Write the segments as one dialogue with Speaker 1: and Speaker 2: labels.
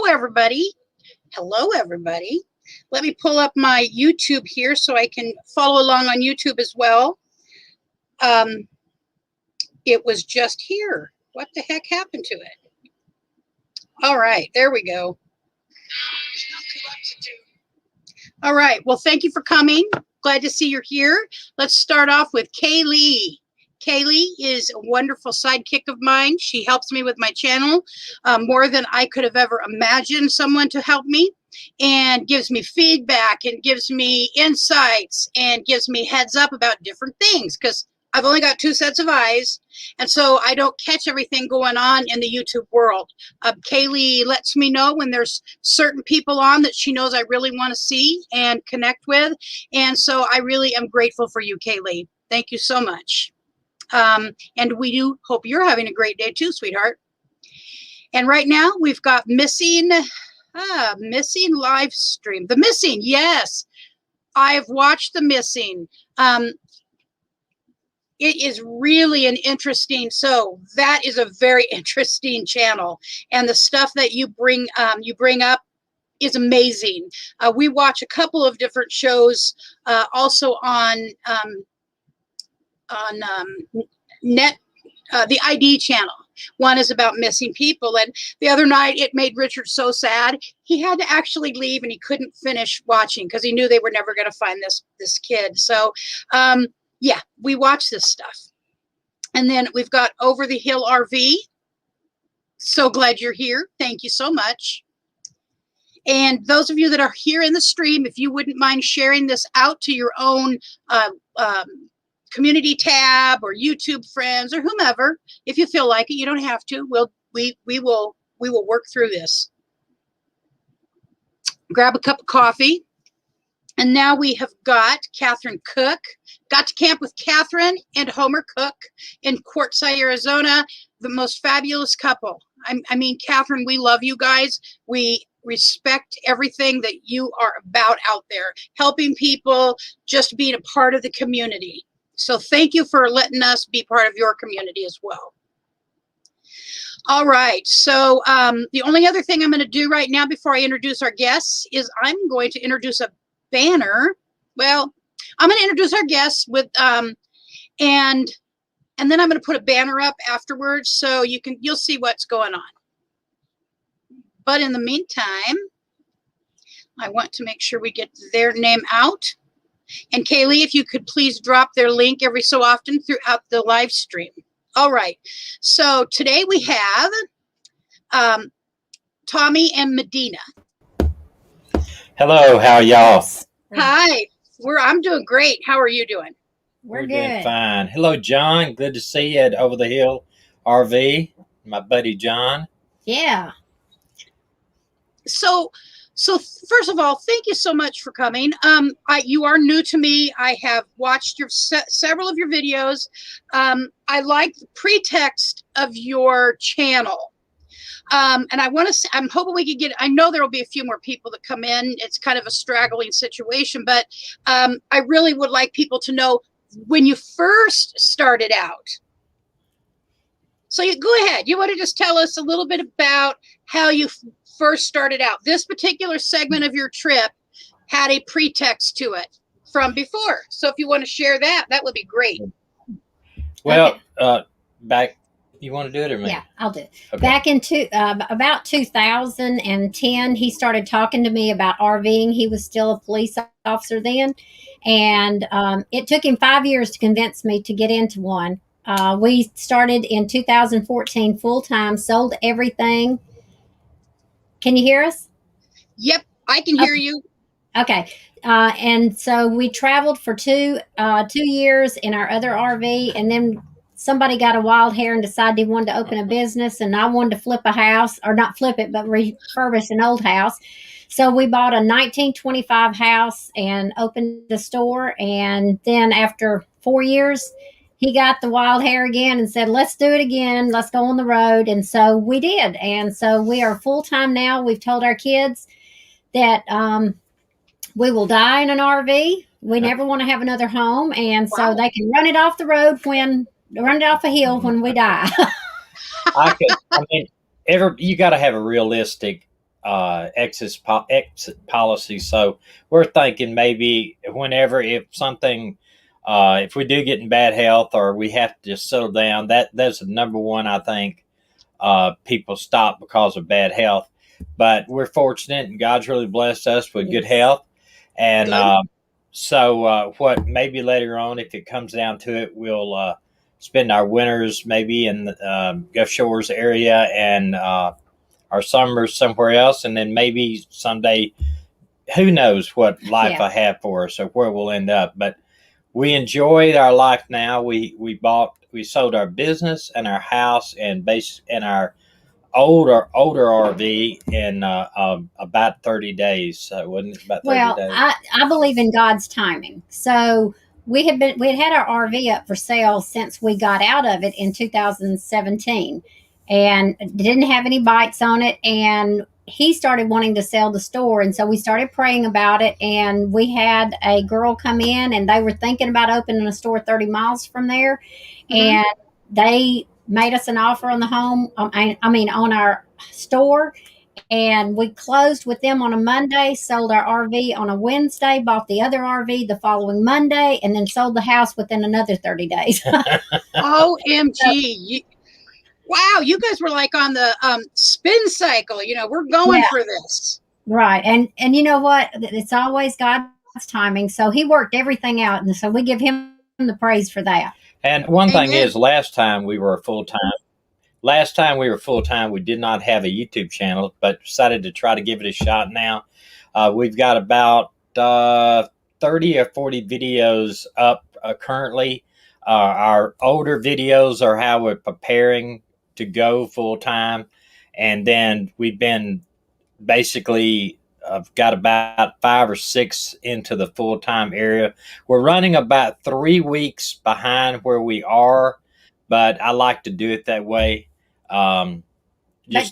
Speaker 1: Hello, everybody. Hello, everybody. Let me pull up my YouTube here so I can follow along on YouTube as well. It was just here. What the heck happened to it? All right, there we go. All right, well, thank you for coming. Glad to see you're here. Let's start off with Kaylee. Kaylee is a wonderful sidekick of mine. She helps me with my channel more than I could have ever imagined someone to help me, and gives me feedback and gives me insights and gives me heads up about different things because I've only got 2 sets of eyes, and so I don't catch everything going on in the YouTube world. Kaylee lets me know when there's certain people on that she knows I really want to see and connect with, and so I really am grateful for you, Kaylee. Thank you so much. And we do hope you're having a great day too, sweetheart. And right now we've got missing live stream. The Missing, yes. I've watched The Missing. It is really an interesting, so that is a very interesting channel. And the stuff that you bring up is amazing. We watch a couple of different shows also on the ID channel. One is about missing people, and the other night it made Richard so sad he had to actually leave, and he couldn't finish watching because he knew they were never going to find this kid. So yeah, we watch this stuff. And then we've got Over the Hill RV. So glad you're here. Thank you so much. And those of you that are here in the stream, if you wouldn't mind sharing this out to your own community tab or YouTube friends or whomever, if you feel like it, you don't have to. We will work through this. Grab a cup of coffee. And now we have got Catherine Cook. Got to camp with Catherine and Homer Cook in Quartzsite, Arizona. The most fabulous couple. I mean, Catherine, we love you guys. We respect everything that you are about out there, helping people, just being a part of the community. So thank you for letting us be part of your community as well. All right, so the only other thing I'm going to do right now before I introduce our guests is I'm going to introduce a banner. Well, I'm going to introduce our guests with and then I'm going to put a banner up afterwards so you'll see what's going on. But in the meantime, I want to make sure we get their name out. And Kaylee, if you could please drop their link every so often throughout the live stream. All right. So today we have Tommy and Meddena.
Speaker 2: Hello, how are y'all?
Speaker 1: Hi. I'm doing great. How are you doing?
Speaker 2: We're doing fine. Hello, John. Good to see you at Over the Hill RV. My buddy John.
Speaker 3: Yeah.
Speaker 1: So first of all, thank you so much for coming. You are new to me. I have watched several of your videos. I like the pretext of your channel. And I'm hoping we can I know there will be a few more people that come in. It's kind of a straggling situation, but I really would like people to know when you first started out. So go ahead. You want to just tell us a little bit about how you first started out. This particular segment of your trip had a pretext to it from before. So if you want to share that would be great.
Speaker 2: Well, back, you want to do it or me?
Speaker 3: Yeah, I'll do it.
Speaker 2: Okay.
Speaker 3: Back in about 2010, he started talking to me about RVing. He was still a police officer then. And it took him 5 years to convince me to get into one. We started in 2014 full-time, sold everything. Can you hear us?
Speaker 1: Yep, I can hear you.
Speaker 3: Okay. And so we traveled for two years in our other RV, and then somebody got a wild hair and decided he wanted to open a business, and I wanted to flip a house, or not flip it, but refurbish an old house. So we bought a 1925 house and opened the store. And then after 4 years, he got the wild hair again and said, let's do it again. Let's go on the road. And so we did. And so we are full-time now. We've told our kids that we will die in an RV. We never want to have another home. And so they can run it off the road run it off a hill when we die.
Speaker 2: You got to have a realistic exit policy. So we're thinking maybe whenever, if we do get in bad health or we have to just settle down, that's the number one, I think, people stop because of bad health. But we're fortunate, and God's really blessed us with good health. And so what maybe later on, if it comes down to it, we'll spend our winters maybe in the Gulf Shores area, and our summers somewhere else, and then maybe someday, who knows what life I have for us or where we'll end up. But we enjoyed our life now. We sold our business and our house and our older RV in about 30 days. So wasn't it about 30 days?
Speaker 3: I believe in God's timing. So we had had our RV up for sale since we got out of it in 2017, and didn't have any bites on it. And he started wanting to sell the store, and so we started praying about it. And we had a girl come in, and they were thinking about opening a store 30 miles from there, and they made us an offer on the home. On our store, and we closed with them on a Monday, sold our RV on a Wednesday, bought the other RV the following Monday, and then sold the house within another 30 days.
Speaker 1: OMG. Wow, you guys were like on the spin cycle. We're going for this.
Speaker 3: Right. And you know what? It's always God's timing. So he worked everything out. And so we give him the praise for that.
Speaker 2: And one thing is, last time we were full-time, we did not have a YouTube channel, but decided to try to give it a shot now. We've got about 30 or 40 videos up currently. Our older videos are how we're preparing to go full-time. And then we've been basically got about 5 or 6 into the full-time area. We're running about 3 weeks behind where we are, but I like to do it that way.
Speaker 3: But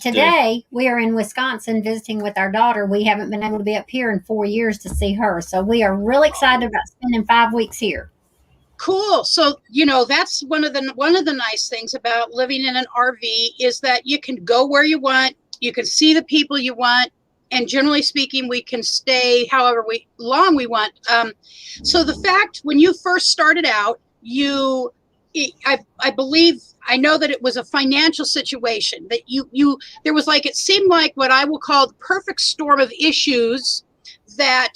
Speaker 3: today we are in Wisconsin visiting with our daughter. We haven't been able to be up here in 4 years to see her. So we are really excited about spending 5 weeks here.
Speaker 1: Cool. So, that's one of the nice things about living in an RV is that you can go where you want. You can see the people you want. And generally speaking, we can stay however long we want. So the fact when you first started out, I know that it was a financial situation that there was it seemed like what I will call the perfect storm of issues that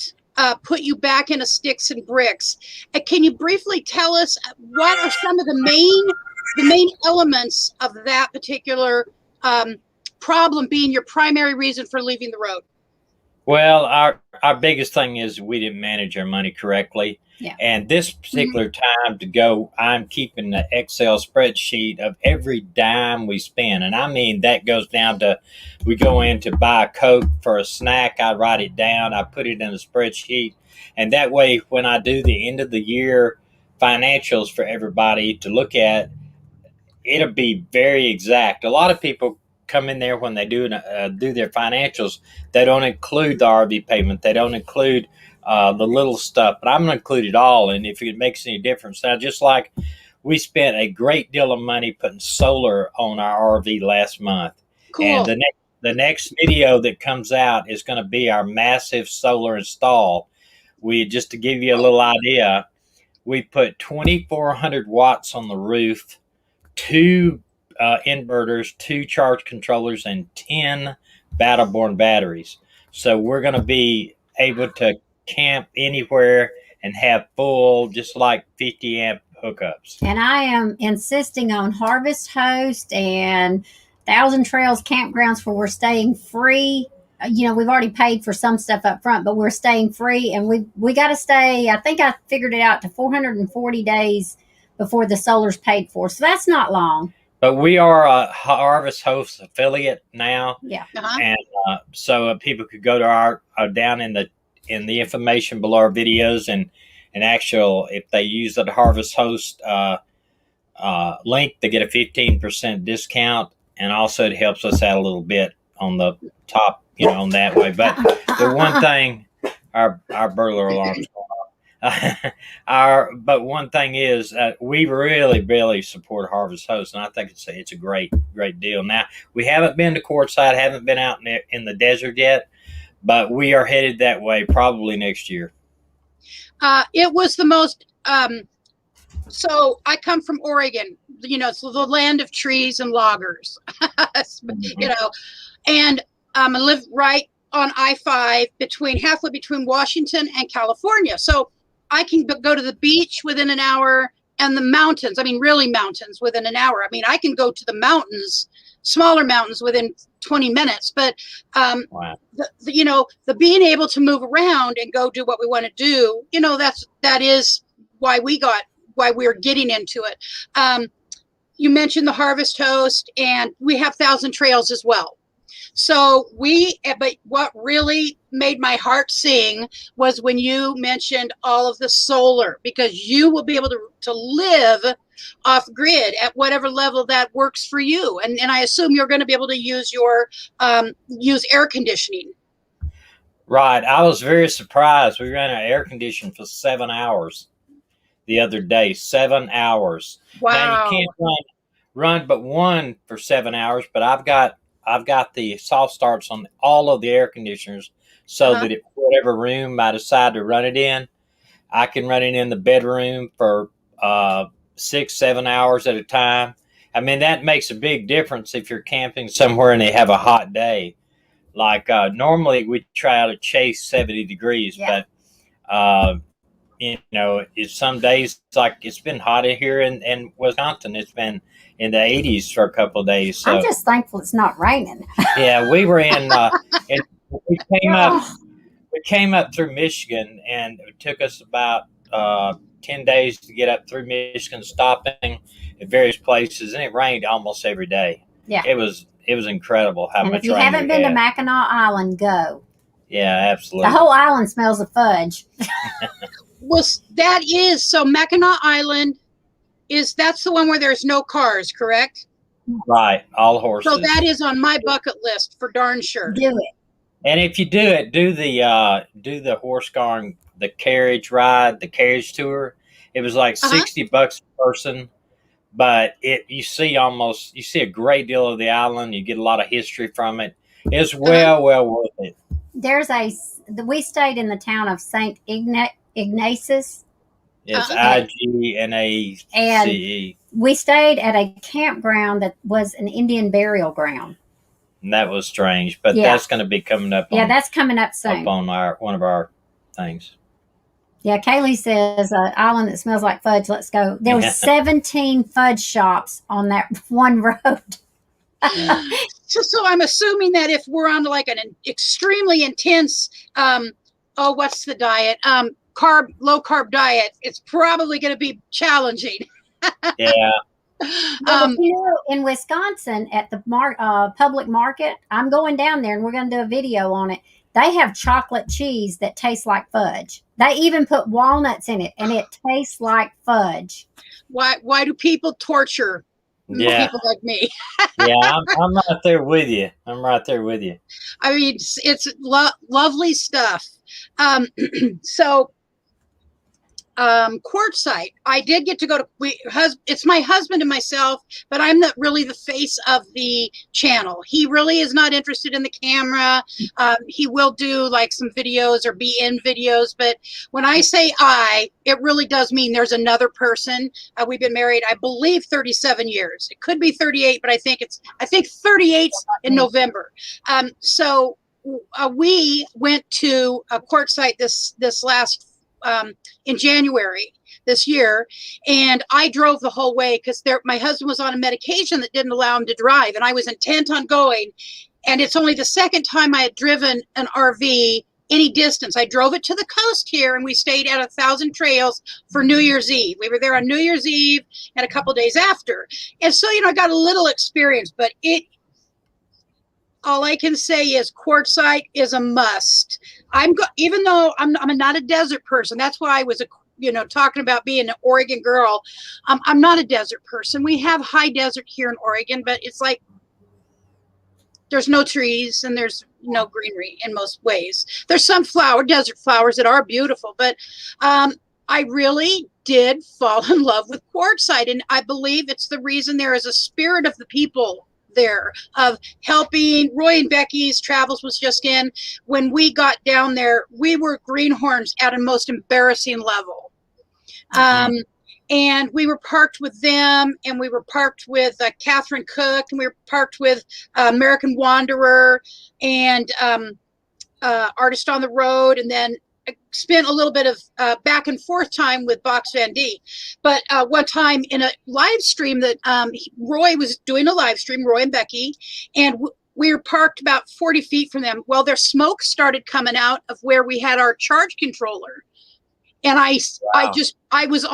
Speaker 1: put you back into sticks and bricks. Can you briefly tell us what are some of the main elements of that particular problem being your primary reason for leaving the road?
Speaker 2: Well, our biggest thing is we didn't manage our money correctly.
Speaker 3: Yeah.
Speaker 2: And this particular time to go, I'm keeping the Excel spreadsheet of every dime we spend. And I mean, that goes down to, we go in to buy a Coke for a snack. I write it down. I put it in a spreadsheet. And that way, when I do the end of the year financials for everybody to look at, it'll be very exact. A lot of people come in there when they do their financials, they don't include the RV payment. They don't include the little stuff, but I'm going to include it all. And if it makes any difference, now, just like we spent a great deal of money putting solar on our RV last month.
Speaker 1: Cool.
Speaker 2: And the next video that comes out is going to be our massive solar install. Just to give you a little idea, we put 2,400 watts on the roof, 2 inverters, 2 charge controllers, and 10 battle-borne batteries. So we're going to be able to camp anywhere and have full, just like 50 amp hookups.
Speaker 3: And I am insisting on Harvest Host and Thousand Trails campgrounds where we're staying free. We've already paid for some stuff up front, but we're staying free, and we got to stay. I think I figured it out to 440 days before the solar's paid for. So that's not long.
Speaker 2: But we are a Harvest Host affiliate now.
Speaker 3: Yeah.
Speaker 2: And so people could go to our down in the information below our videos, and if they use the Harvest Host link, they get a 15% discount, and also it helps us out a little bit on the top, on that way. But the one thing, our burglar alarm's going off. But one thing is, we really support Harvest Host, and I think it's a great deal. Now we haven't been to Quartzsite, haven't been out in the desert yet, but we are headed that way probably next year.
Speaker 1: It was the most. So I come from Oregon, so the land of trees and loggers, and I live right on I-5 halfway between Washington and California. So I can go to the beach within an hour, and the mountains, really mountains within an hour. I can go to the mountains, smaller mountains, within 20 minutes. But
Speaker 2: Wow.
Speaker 1: the being able to move around and go do what we want to do, that is why we're getting into it. You mentioned the Harvest Host, and we have Thousand Trails as well. So but what really made my heart sing was when you mentioned all of the solar, because you will be able to live off grid at whatever level that works for you. And I assume you're going to be able to use use air conditioning.
Speaker 2: Right. I was very surprised. We ran our air conditioning for 7 hours the other day. 7 hours.
Speaker 1: Wow.
Speaker 2: Now you can't run but one for 7 hours, but I've got the soft starts on all of the air conditioners, so that if whatever room I decide to run it in, I can run it in the bedroom for 6-7 hours at a time. That makes a big difference if you're camping somewhere and they have a hot day. Like normally we try to chase 70 degrees,
Speaker 3: Yeah.
Speaker 2: but it's some days, like it's been hot in here in Wisconsin. It's been in the 80s for a couple of days. So
Speaker 3: I'm just thankful it's not raining.
Speaker 2: yeah, we were in. And we came up through Michigan, and it took us about 10 days to get up through Michigan, stopping at various places, and it rained almost every day.
Speaker 3: Yeah,
Speaker 2: it was incredible how
Speaker 3: and
Speaker 2: much
Speaker 3: if you
Speaker 2: rain
Speaker 3: haven't
Speaker 2: we
Speaker 3: been to
Speaker 2: had.
Speaker 3: Mackinac Island, go.
Speaker 2: Yeah, absolutely.
Speaker 3: The whole island smells of fudge.
Speaker 1: Well, so Mackinac Island that's the one where there's no cars, correct?
Speaker 2: Right, all horses.
Speaker 1: So that is on my bucket list for darn sure.
Speaker 3: Do it.
Speaker 2: And if you do it, do the horse garn, the carriage ride, the carriage tour. It was like $60 a person, but you see a great deal of the island. You get a lot of history from it. It's well worth it.
Speaker 3: We stayed in the town of St. Ignatius.
Speaker 2: It's Ignace.
Speaker 3: And we stayed at a campground that was an Indian burial ground.
Speaker 2: And that was strange, but that's going to be coming up.
Speaker 3: That's coming up soon.
Speaker 2: Up on one of our things.
Speaker 3: Yeah, Kaylee says, island that smells like fudge, let's go. There were 17 fudge shops on that one road.
Speaker 1: So I'm assuming that if we're on like an extremely intense, what's the diet? Low carb diet, it's probably going to be challenging.
Speaker 2: Yeah.
Speaker 3: In Wisconsin at the public market, I'm going down there and we're going to do a video on it. They have chocolate cheese that tastes like fudge. They even put walnuts in it, and it tastes like fudge.
Speaker 1: Why do people torture people like me?
Speaker 2: Yeah, I'm right there with you.
Speaker 1: It's lovely stuff. So Quartzsite, I did get to go to. It's my husband and myself, but I'm really the face of the channel. He really is not interested in the camera. He will do like some videos or be in videos, but when I say it really does mean there's another person. We've been married, I believe, 37 years. It could be 38, but I think 38 in November. So we went to Quartzsite this last. In January this year, and I drove the whole way because my husband was on a medication that didn't allow him to drive, and I was intent on going. And it's only the second time I had driven an RV any distance. I drove it to the coast here, and we stayed at 1,000 Trails for New Year's Eve. We were there on New Year's Eve and a couple days after, and so I got a little experience, but all I can say is Quartzsite is a must. Even though I'm not a desert person. That's why I was talking about being an Oregon girl. I'm not a desert person. We have high desert here in Oregon, but it's like there's no trees and there's no greenery in most ways. There's some desert flowers that are beautiful, but I really did fall in love with Quartzsite. And I believe it's the reason there is a spirit of the people there of helping. Roy and Becky's Travels was just in. When we got down there, we were greenhorns at a most embarrassing level. And we were parked with them, and we were parked with Catherine Cook, and we were parked with American Wanderer and Artist on the Road, and then spent a little bit of back and forth time with Box Van D. But one time in a live stream that Roy was doing a live stream, Roy and Becky, and we were parked about 40 feet from them. Well, their smoke started coming out of where we had our charge controller. And I was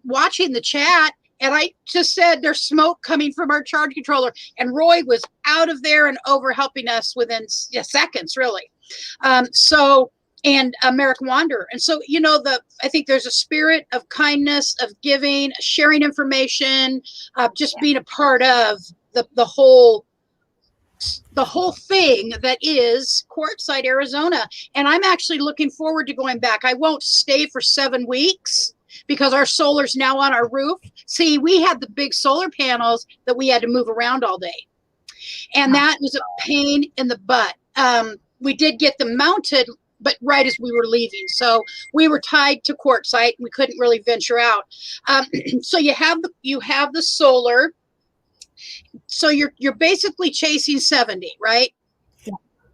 Speaker 1: watching the chat, and I just said, there's smoke coming from our charge controller. And Roy was out of there and over helping us within seconds, really. And American Wanderer. And so, I think there's a spirit of kindness, of giving, sharing information, just being a part of the whole thing that is Quartzsite, Arizona. And I'm actually looking forward to going back. I won't stay for 7 weeks because our solar's now on our roof. See, we had the big solar panels that we had to move around all day. And that was a pain in the butt. We did get them mounted, but right as we were leaving. So we were tied to Quartzsite. We couldn't really venture out. So you have the solar. So you're basically chasing 70, right?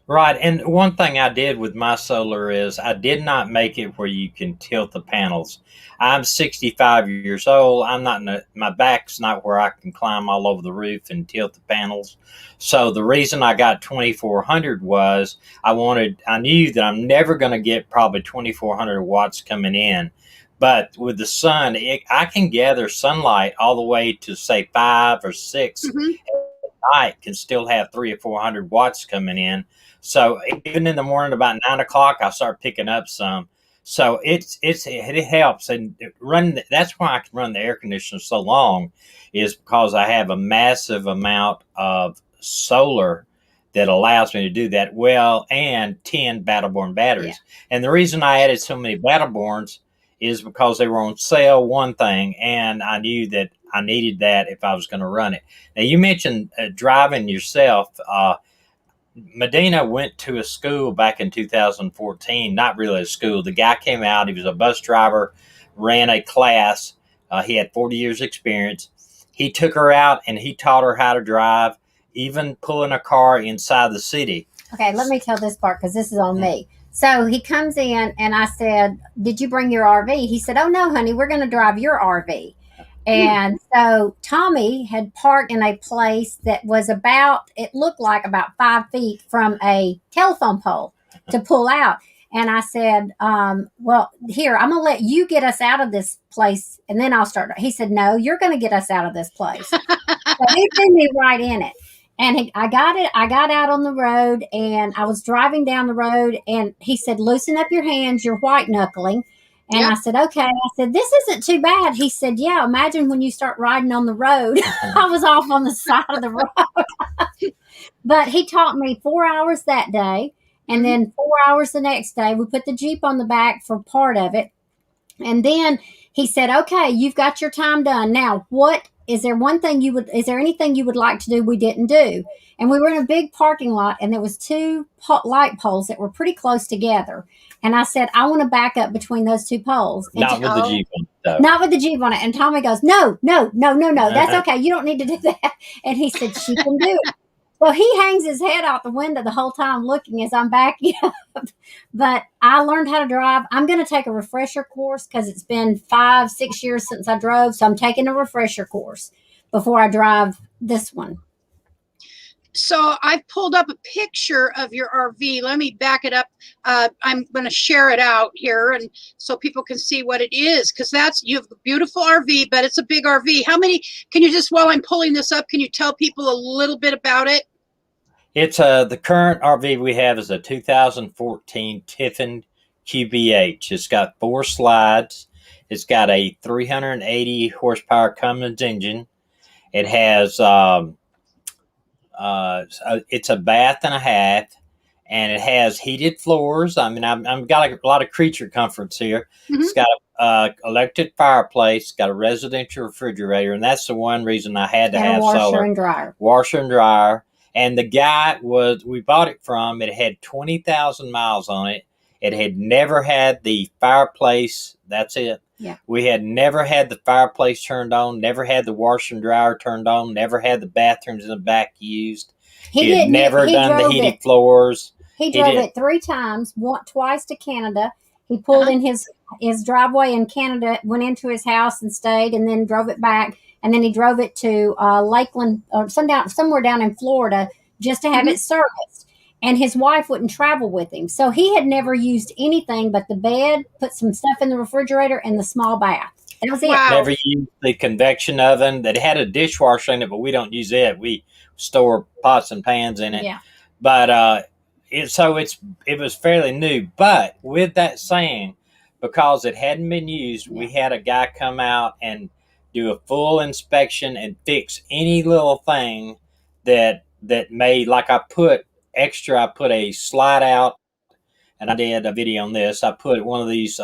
Speaker 2: Right. And one thing I did with my solar is I did not make it where you can tilt the panels. I'm 65 years old. My back's not where I can climb all over the roof and tilt the panels. So the reason I got 2400 was I knew that I'm never going to get probably 2400 watts coming in. But with the sun, I can gather sunlight all the way to say 5 or 6 at night, can still have 300 or 400 watts coming in. So even in the morning about 9 o'clock, I start picking up some. So it helps. And that's why I can run the air conditioner so long, is because I have a massive amount of solar that allows me to do that well, and 10 Battleborn batteries. Yeah. And the reason I added so many Battleborns is because they were on sale, one thing, and I knew that I needed that if I was going to run it. Now, you mentioned driving yourself. Meddena went to a school back in 2014, not really a school. The guy came out, he was a bus driver, ran a class. He had 40 years experience. He took her out and he taught her how to drive, even pulling a car inside the city.
Speaker 3: Okay, let me tell this part because this is on me. So he comes in and I said, "Did you bring your RV?" He said, "Oh, no, honey, we're going to drive your RV." And so Tommy had parked in a place that was it looked like about 5 feet from a telephone pole to pull out. And I said, well, here, I'm going to let you get us out of this place, and then I'll start. He said, "No, you're going to get us out of this place." So he threw me right in it. And I got out on the road, and I was driving down the road, and he said, "Loosen up your hands, you're white knuckling." And I said, "Okay." I said, "This isn't too bad." He said, "Yeah, imagine when you start riding on the road." I was off on the side of the road. But he taught me 4 hours that day, and then 4 hours the next day. We put the Jeep on the back for part of it. And then he said, "Okay, you've got your time done. Now, is there anything you would like to do we didn't do?" And we were in a big parking lot, and there was 2 light poles that were pretty close together. And I said, "I want to back up between those 2 poles."
Speaker 2: Not with the Jeep on it, though.
Speaker 3: Not with the Jeep on it. And Tommy goes, No. That's okay. You don't need to do that. And he said, "She can do it." Well, he hangs his head out the window the whole time looking as I'm backing up. But I learned how to drive. I'm going to take a refresher course because it's been 5-6 years since I drove. So I'm taking a refresher course before I drive this one.
Speaker 1: So I've pulled up a picture of your RV. Let me back it up. I'm going to share it out here, and so people can see what it is, because you have a beautiful RV, but it's a big RV. Can you just, while I'm pulling this up, can you tell people a little bit about it?
Speaker 2: It's the current RV we have is a 2014 Tiffin QBH. It's got 4 slides. It's got a 380 horsepower Cummins engine. It has it's a bath and a half, and it has heated floors. I mean, I've got a lot of creature comforts here. It's got electric fireplace, got a residential refrigerator, and that's the one reason I had to
Speaker 3: And a
Speaker 2: have
Speaker 3: washer
Speaker 2: solar.
Speaker 3: and dryer.
Speaker 2: Washer and dryer. And the guy we bought it from, it had 20,000 miles on it. It had never had the fireplace. That's it.
Speaker 3: Yeah.
Speaker 2: We had never had the fireplace turned on, never had the washer and dryer turned on, never had the bathrooms in the back used. He had never done the heated floors.
Speaker 3: He drove it 3 times, twice to Canada. He pulled in his driveway in Canada, went into his house and stayed, and then drove it back. And then he drove it to Lakeland or somewhere down in Florida just to have it serviced. And his wife wouldn't travel with him. So he had never used anything but the bed, put some stuff in the refrigerator, and the small bath. That was it.
Speaker 1: Wow.
Speaker 2: Never used the convection oven that had a dishwasher in it, but we don't use it. We store pots and pans in it.
Speaker 3: Yeah.
Speaker 2: But it was fairly new. But with that saying, because it hadn't been used, we had a guy come out and do a full inspection and fix any little thing that made, like I put a slide out, and I did a video on this. I put one of these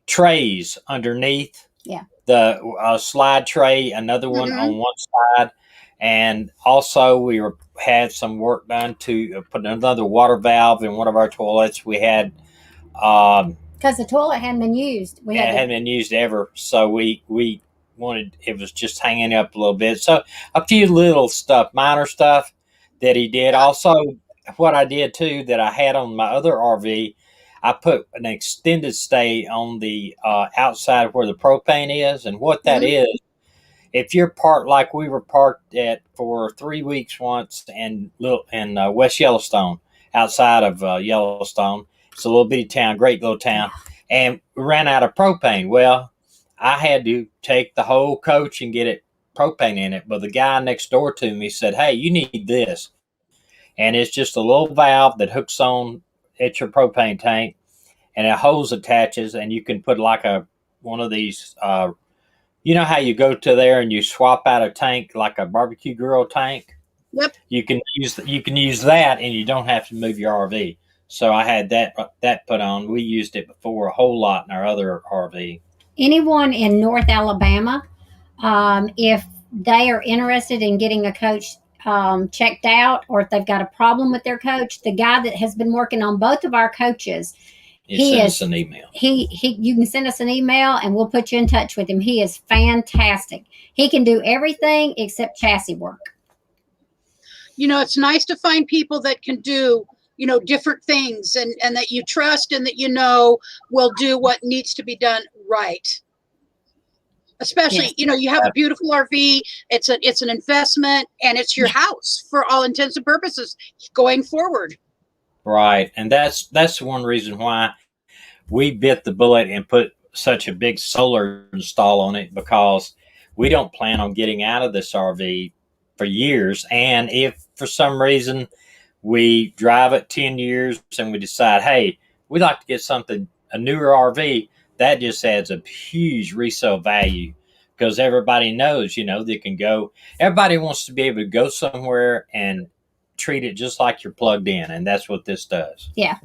Speaker 2: trays underneath the slide tray, another one on one side, and also we had some work done to put another water valve in one of our toilets. We had
Speaker 3: because the toilet hadn't been used.
Speaker 2: It hadn't been used ever, so we wanted, it was just hanging up a little bit. So a few little stuff, minor stuff that he did. Also, what I did too that I had on my other RV, I put an extended stay on the outside where the propane is, and what that is, if you're parked like we were parked at for 3 weeks once in West Yellowstone, outside of Yellowstone. It's a little bitty town, great little town, and we ran out of propane. Well, I had to take the whole coach and get it propane in it, but the guy next door to me said, "Hey, you need this," and it's just a little valve that hooks on at your propane tank, and a hose attaches, and you can put like one of these. You know how you go to there and you swap out a tank like a barbecue grill tank?
Speaker 1: Yep.
Speaker 2: You can use that, and you don't have to move your RV. So I had that put on. We used it before a whole lot in our other RV.
Speaker 3: Anyone in North Alabama, if they are interested in getting a coach checked out, or if they've got a problem with their coach, the guy that has been working on both of our coaches,
Speaker 2: send us an email.
Speaker 3: You can send us an email and we'll put you in touch with him. He is fantastic. He can do everything except chassis work.
Speaker 1: You know, it's nice to find people that can do, different things and that you trust and that will do what needs to be done right. Especially, you have a beautiful RV. It's an investment, and it's your house for all intents and purposes going forward.
Speaker 2: Right, and that's one reason why we bit the bullet and put such a big solar install on it, because we don't plan on getting out of this RV for years. And if for some reason we drive it 10 years and we decide, hey, we'd like to get a newer RV, that just adds a huge resale value, because everybody knows, they can go. Everybody wants to be able to go somewhere and treat it just like you're plugged in, and that's what this does.
Speaker 3: Yeah.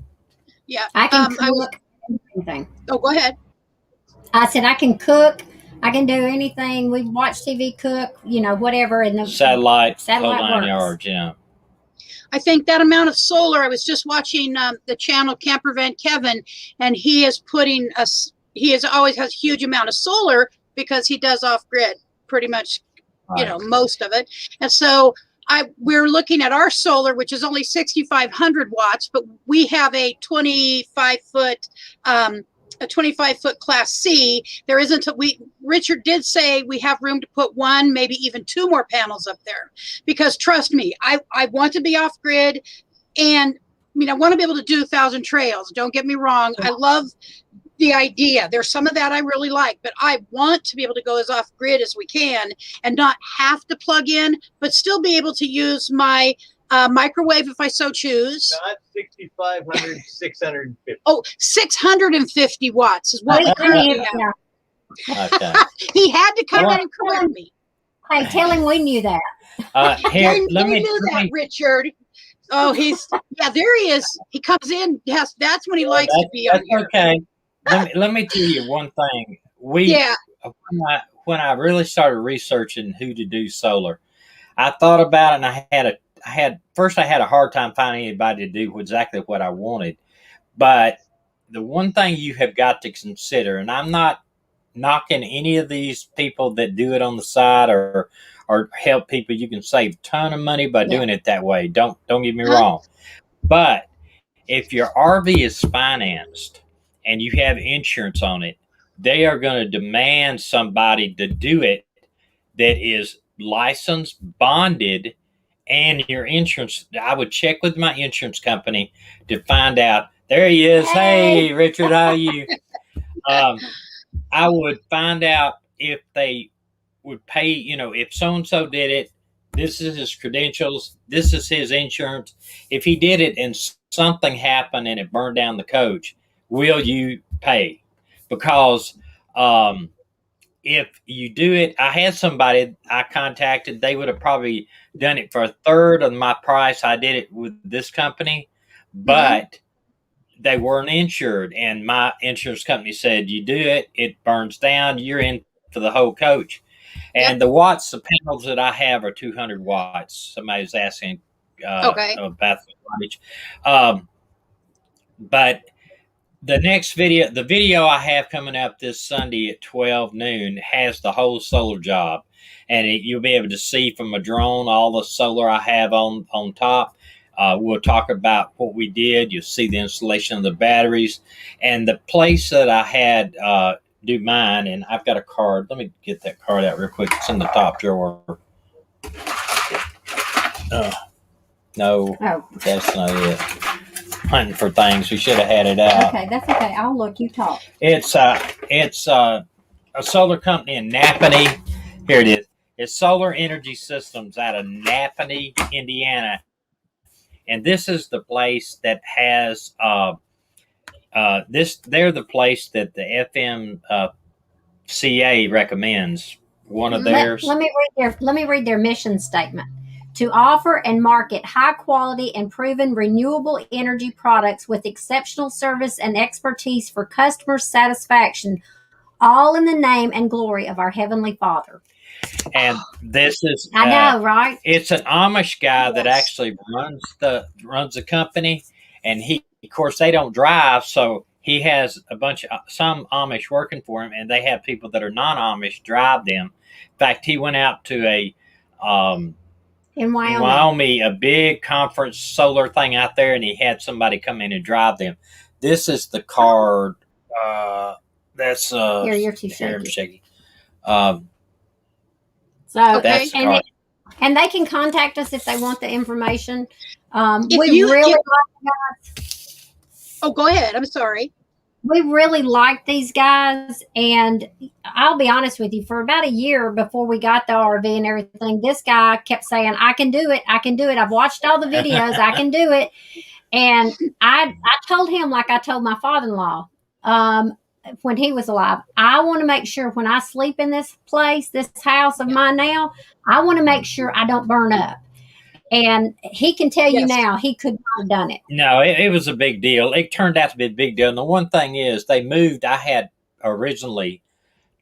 Speaker 3: I can cook anything.
Speaker 1: Oh, go ahead.
Speaker 3: I said I can cook. I can do anything. We watch TV, cook, whatever. And the
Speaker 2: satellite whole 9
Speaker 3: works.
Speaker 2: yards, yeah.
Speaker 1: I think that amount of solar. I was just watching the channel Camper Van Kevin, and he is always has a huge amount of solar because he does off grid pretty much, most of it. And so we're looking at our solar, which is only 6,500 watts, but we have a 25-foot Class C. There isn't Richard did say we have room to put 1, maybe even 2 more panels up there, because trust me, I want to be off grid, and I want to be able to do 1,000 trails. Don't get me wrong. I love the idea. There's some of that I really like, but I want to be able to go as off grid as we can and not have to plug in, but still be able to use my microwave if I so choose.
Speaker 4: Not 6,500, 650.
Speaker 1: Oh, 650 watts is what we currently have.
Speaker 2: Okay.
Speaker 1: He had to come in and correct me.
Speaker 3: Hey, tell him we knew that.
Speaker 2: Here,
Speaker 1: let me knew that, Richard. Oh, there he is. He comes in. Yes, that's when he likes to be on here.
Speaker 2: Okay. let me tell you one thing.
Speaker 1: Yeah.
Speaker 2: When I really started researching who to do solar, I thought about it, and I had a hard time finding anybody to do exactly what I wanted. But the one thing you have got to consider, and I'm not knocking any of these people that do it on the side or help people. You can save a ton of money by doing it that way. Don't get me wrong. But if your RV is financed and you have insurance on it, they are going to demand somebody to do it that is licensed, bonded, and your insurance. I would check with my insurance company to find out. There he is. Hey, Richard, how are you? I would find out if they would pay, if so and so did it, this is his credentials, this is his insurance. If he did it and something happened and it burned down the coach, will you pay? Because if you do it, I had somebody I contacted, they would have probably done it for a third of my price. I did it with this company, but they weren't insured. And my insurance company said, you do it, it burns down, you're in for the whole coach. And the panels that I have are 200 watts. Somebody's asking about the wattage. But the video I have coming up this Sunday at 12 noon has the whole solar job. And you'll be able to see from a drone all the solar I have on top. We'll talk about what we did. You'll see the installation of the batteries. And the place that I had do mine, and I've got a card. Let me get that card out real quick. It's in the top drawer. No, that's not it. Hunting for things. We should have had it out.
Speaker 3: Okay, that's okay. I'll look. You talk.
Speaker 2: It's a solar company in Napanee. Here it is. It's Solar Energy Systems out of Napanee, Indiana. And this is the place that has they're the place that the FMCA recommends. One of theirs.
Speaker 3: Let me read their mission statement. To offer and market high quality and proven renewable energy products with exceptional service and expertise for customer satisfaction, all in the name and glory of our Heavenly Father.
Speaker 2: And this is
Speaker 3: I know, right?
Speaker 2: It's an Amish guy that actually runs the company, and of course they don't drive, so he has some Amish working for him, and they have people that are non-Amish drive them. In fact, he went out to in Wyoming, a big conference solar thing out there, and he had somebody come in and drive them. This is the card. That's
Speaker 3: here, you're too shaky.
Speaker 2: That's the card.
Speaker 3: And they can contact us if they want the information. Oh,
Speaker 1: go ahead. I'm sorry.
Speaker 3: We really like these guys, and I'll be honest with you, for about a year before we got the RV and everything, this guy kept saying, I can do it. I've watched all the videos. I can do it. And I told him, like I told my father-in-law when he was alive, I want to make sure when I sleep in this place, this house of mine now, I want to make sure I don't burn up. And he can tell you now he could not have done it.
Speaker 2: No, it was a big deal. It turned out to be a big deal. And the one thing is, they moved. I had originally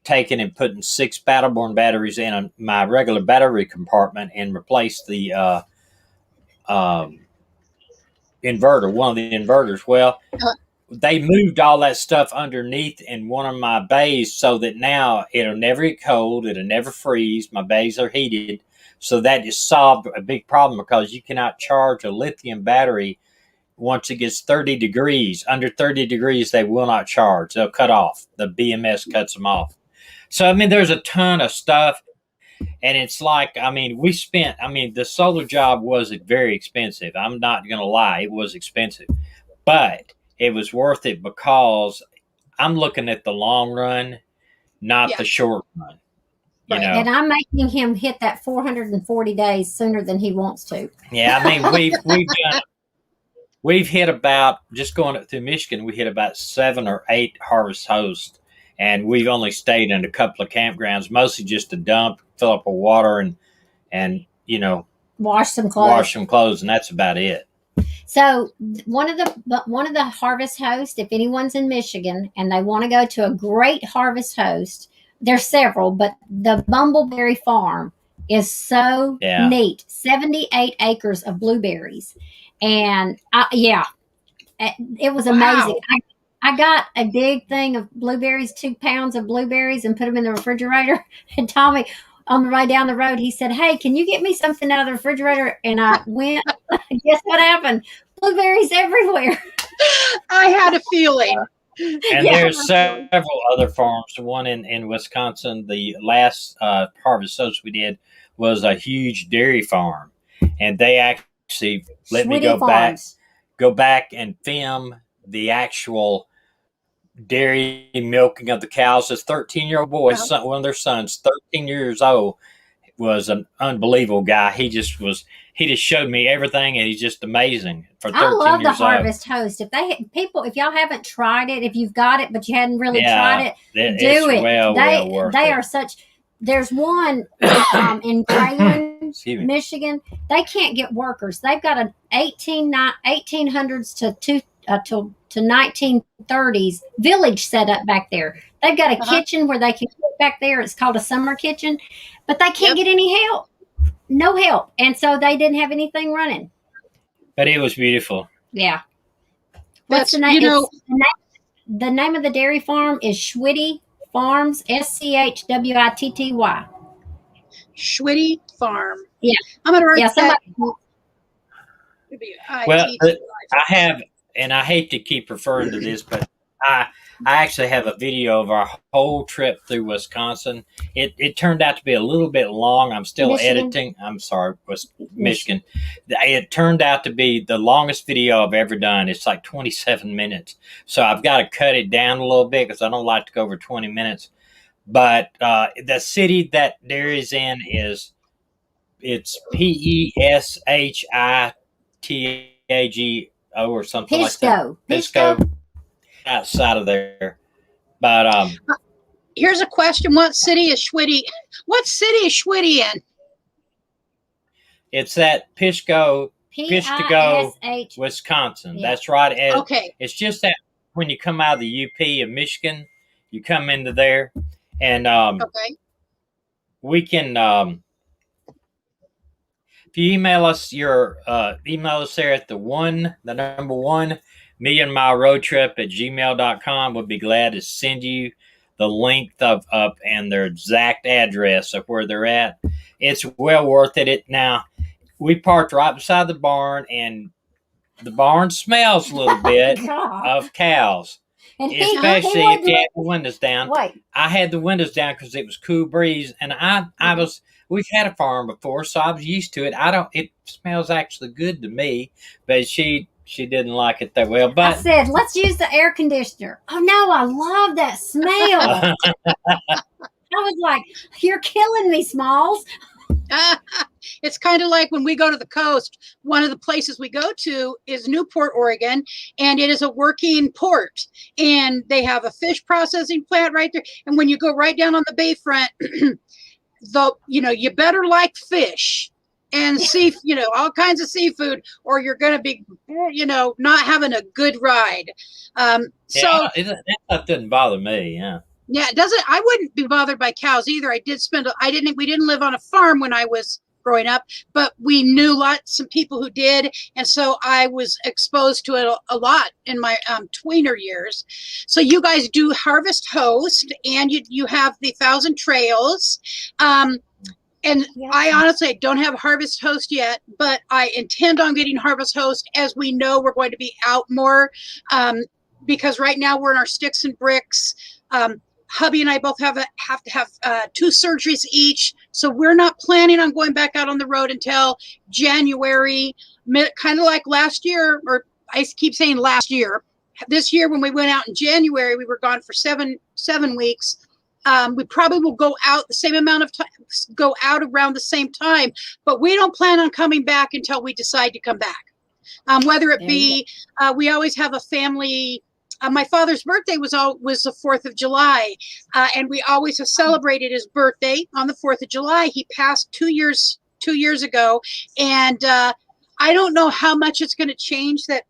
Speaker 2: taken and putting 6 battle-born batteries in my regular battery compartment and replaced the inverter, one of the inverters. Well, they moved all that stuff underneath in one of my bays so that now it'll never get cold. It'll never freeze. My bays are heated. So that just solved a big problem, because you cannot charge a lithium battery once it gets 30 degrees. Under 30 degrees, they will not charge. They'll cut off. The BMS cuts them off. So, I mean, there's a ton of stuff. And it's like, the solar job was very expensive. I'm not going to lie. It was expensive. But it was worth it, because I'm looking at the long run, not the short run.
Speaker 3: Right. And I'm making him hit that 440 days sooner than he wants to.
Speaker 2: Yeah, I mean, we've hit about, just going up through Michigan, we hit about 7 or 8 harvest hosts, and we've only stayed in a couple of campgrounds, mostly just to dump, fill up with water, and
Speaker 3: wash some clothes,
Speaker 2: and that's about it.
Speaker 3: So one of the harvest hosts, if anyone's in Michigan and they want to go to a great harvest host, there's several, but the Bumbleberry Farm is so neat. 78 acres of blueberries. And it was amazing.
Speaker 1: Wow.
Speaker 3: I got a big thing of blueberries, 2 pounds of blueberries, and put them in the refrigerator. And Tommy, on the way down the road, he said, "Hey, can you get me something out of the refrigerator?" And I went. Guess what happened? Blueberries everywhere.
Speaker 1: I had a feeling.
Speaker 2: And there's several other farms. One in Wisconsin. The last harvest host we did was a huge dairy farm, and they actually let me go back and film the actual dairy milking of the cows. This 13-year-old boy, one of their sons, 13 years old, was an unbelievable guy. He just showed me everything, and he's just amazing for 13 years old.
Speaker 3: I love the harvest host. If y'all haven't tried it, if you've got it but you hadn't really tried it, do it.
Speaker 2: Well worth
Speaker 3: they
Speaker 2: it.
Speaker 3: are such. There's one in Grayling, Michigan. They can't get workers. They've got an 1800s to 1930s village set up back there. They've got a kitchen where they can cook back there. It's called a summer kitchen, but they can't get any help. No help. And so they didn't have anything running.
Speaker 2: But it was beautiful.
Speaker 3: Yeah. What's the name? The name of the dairy farm is Schwitty Farms, Schwitty.
Speaker 1: Schwitty Farm.
Speaker 3: Yeah.
Speaker 1: I'm going to write that.
Speaker 2: Well, I have, and I hate to keep referring to this, but I actually have a video of our whole trip through Wisconsin. It turned out to be a little bit long. I'm still editing. I'm sorry, Michigan. It turned out to be the longest video I've ever done. It's like 27 minutes. So I've got to cut it down a little bit because I don't like to go over 20 minutes. But the city that dairy's in it's Peshitago or something like that. Pisco. Outside of there. But
Speaker 1: here's a question. What city is Schwitty in?
Speaker 2: It's at Pisco, Wisconsin. Yeah. That's right.
Speaker 1: Okay.
Speaker 2: It's just that when you come out of the UP of Michigan, you come into there, and we can. If you email us there at the number 1 million mile road trip at gmail.com. We'll be glad to send you the link of and their exact address of where they're at. It's well worth it. Now, we parked right beside the barn, and the barn smells a little bit of cows. And especially if you have the windows down. I had the windows down because it was cool breeze, and we've had a farm before, so I was used to it. It smells actually good to me, but she didn't like it that well. But
Speaker 3: I said, let's use the air conditioner. Oh no, I love that smell. I was like, you're killing me, Smalls.
Speaker 1: It's kind of like when we go to the coast, one of the places we go to is Newport, Oregon, and it is a working port, and they have a fish processing plant right there. And when you go right down on the bayfront, you better like fish and all kinds of seafood, or you're going to be, not having a good ride.
Speaker 2: That stuff doesn't bother me. Yeah.
Speaker 1: Yeah, it doesn't. I wouldn't be bothered by cows either. We didn't live on a farm when I was growing up, but we knew some people who did. And so I was exposed to it a lot in my tweener years. So you guys do Harvest Host, and you have the 1,000 Trails. And I honestly don't have Harvest Host yet, but I intend on getting Harvest Host as we know we're going to be out more, because right now we're in our sticks and bricks. Hubby and I both have to have 2 surgeries each, so we're not planning on going back out on the road until January, kind of like last year, or I keep saying last year. This year, when we went out in January, we were gone for seven weeks. We probably will go out the same amount of time, go out around the same time, but we don't plan on coming back until we decide to come back. Whether it be, we always have a family. My father's birthday was the 4th of July, and we always have celebrated his birthday on the 4th of July. He passed 2 years ago, and I don't know how much it's going to change that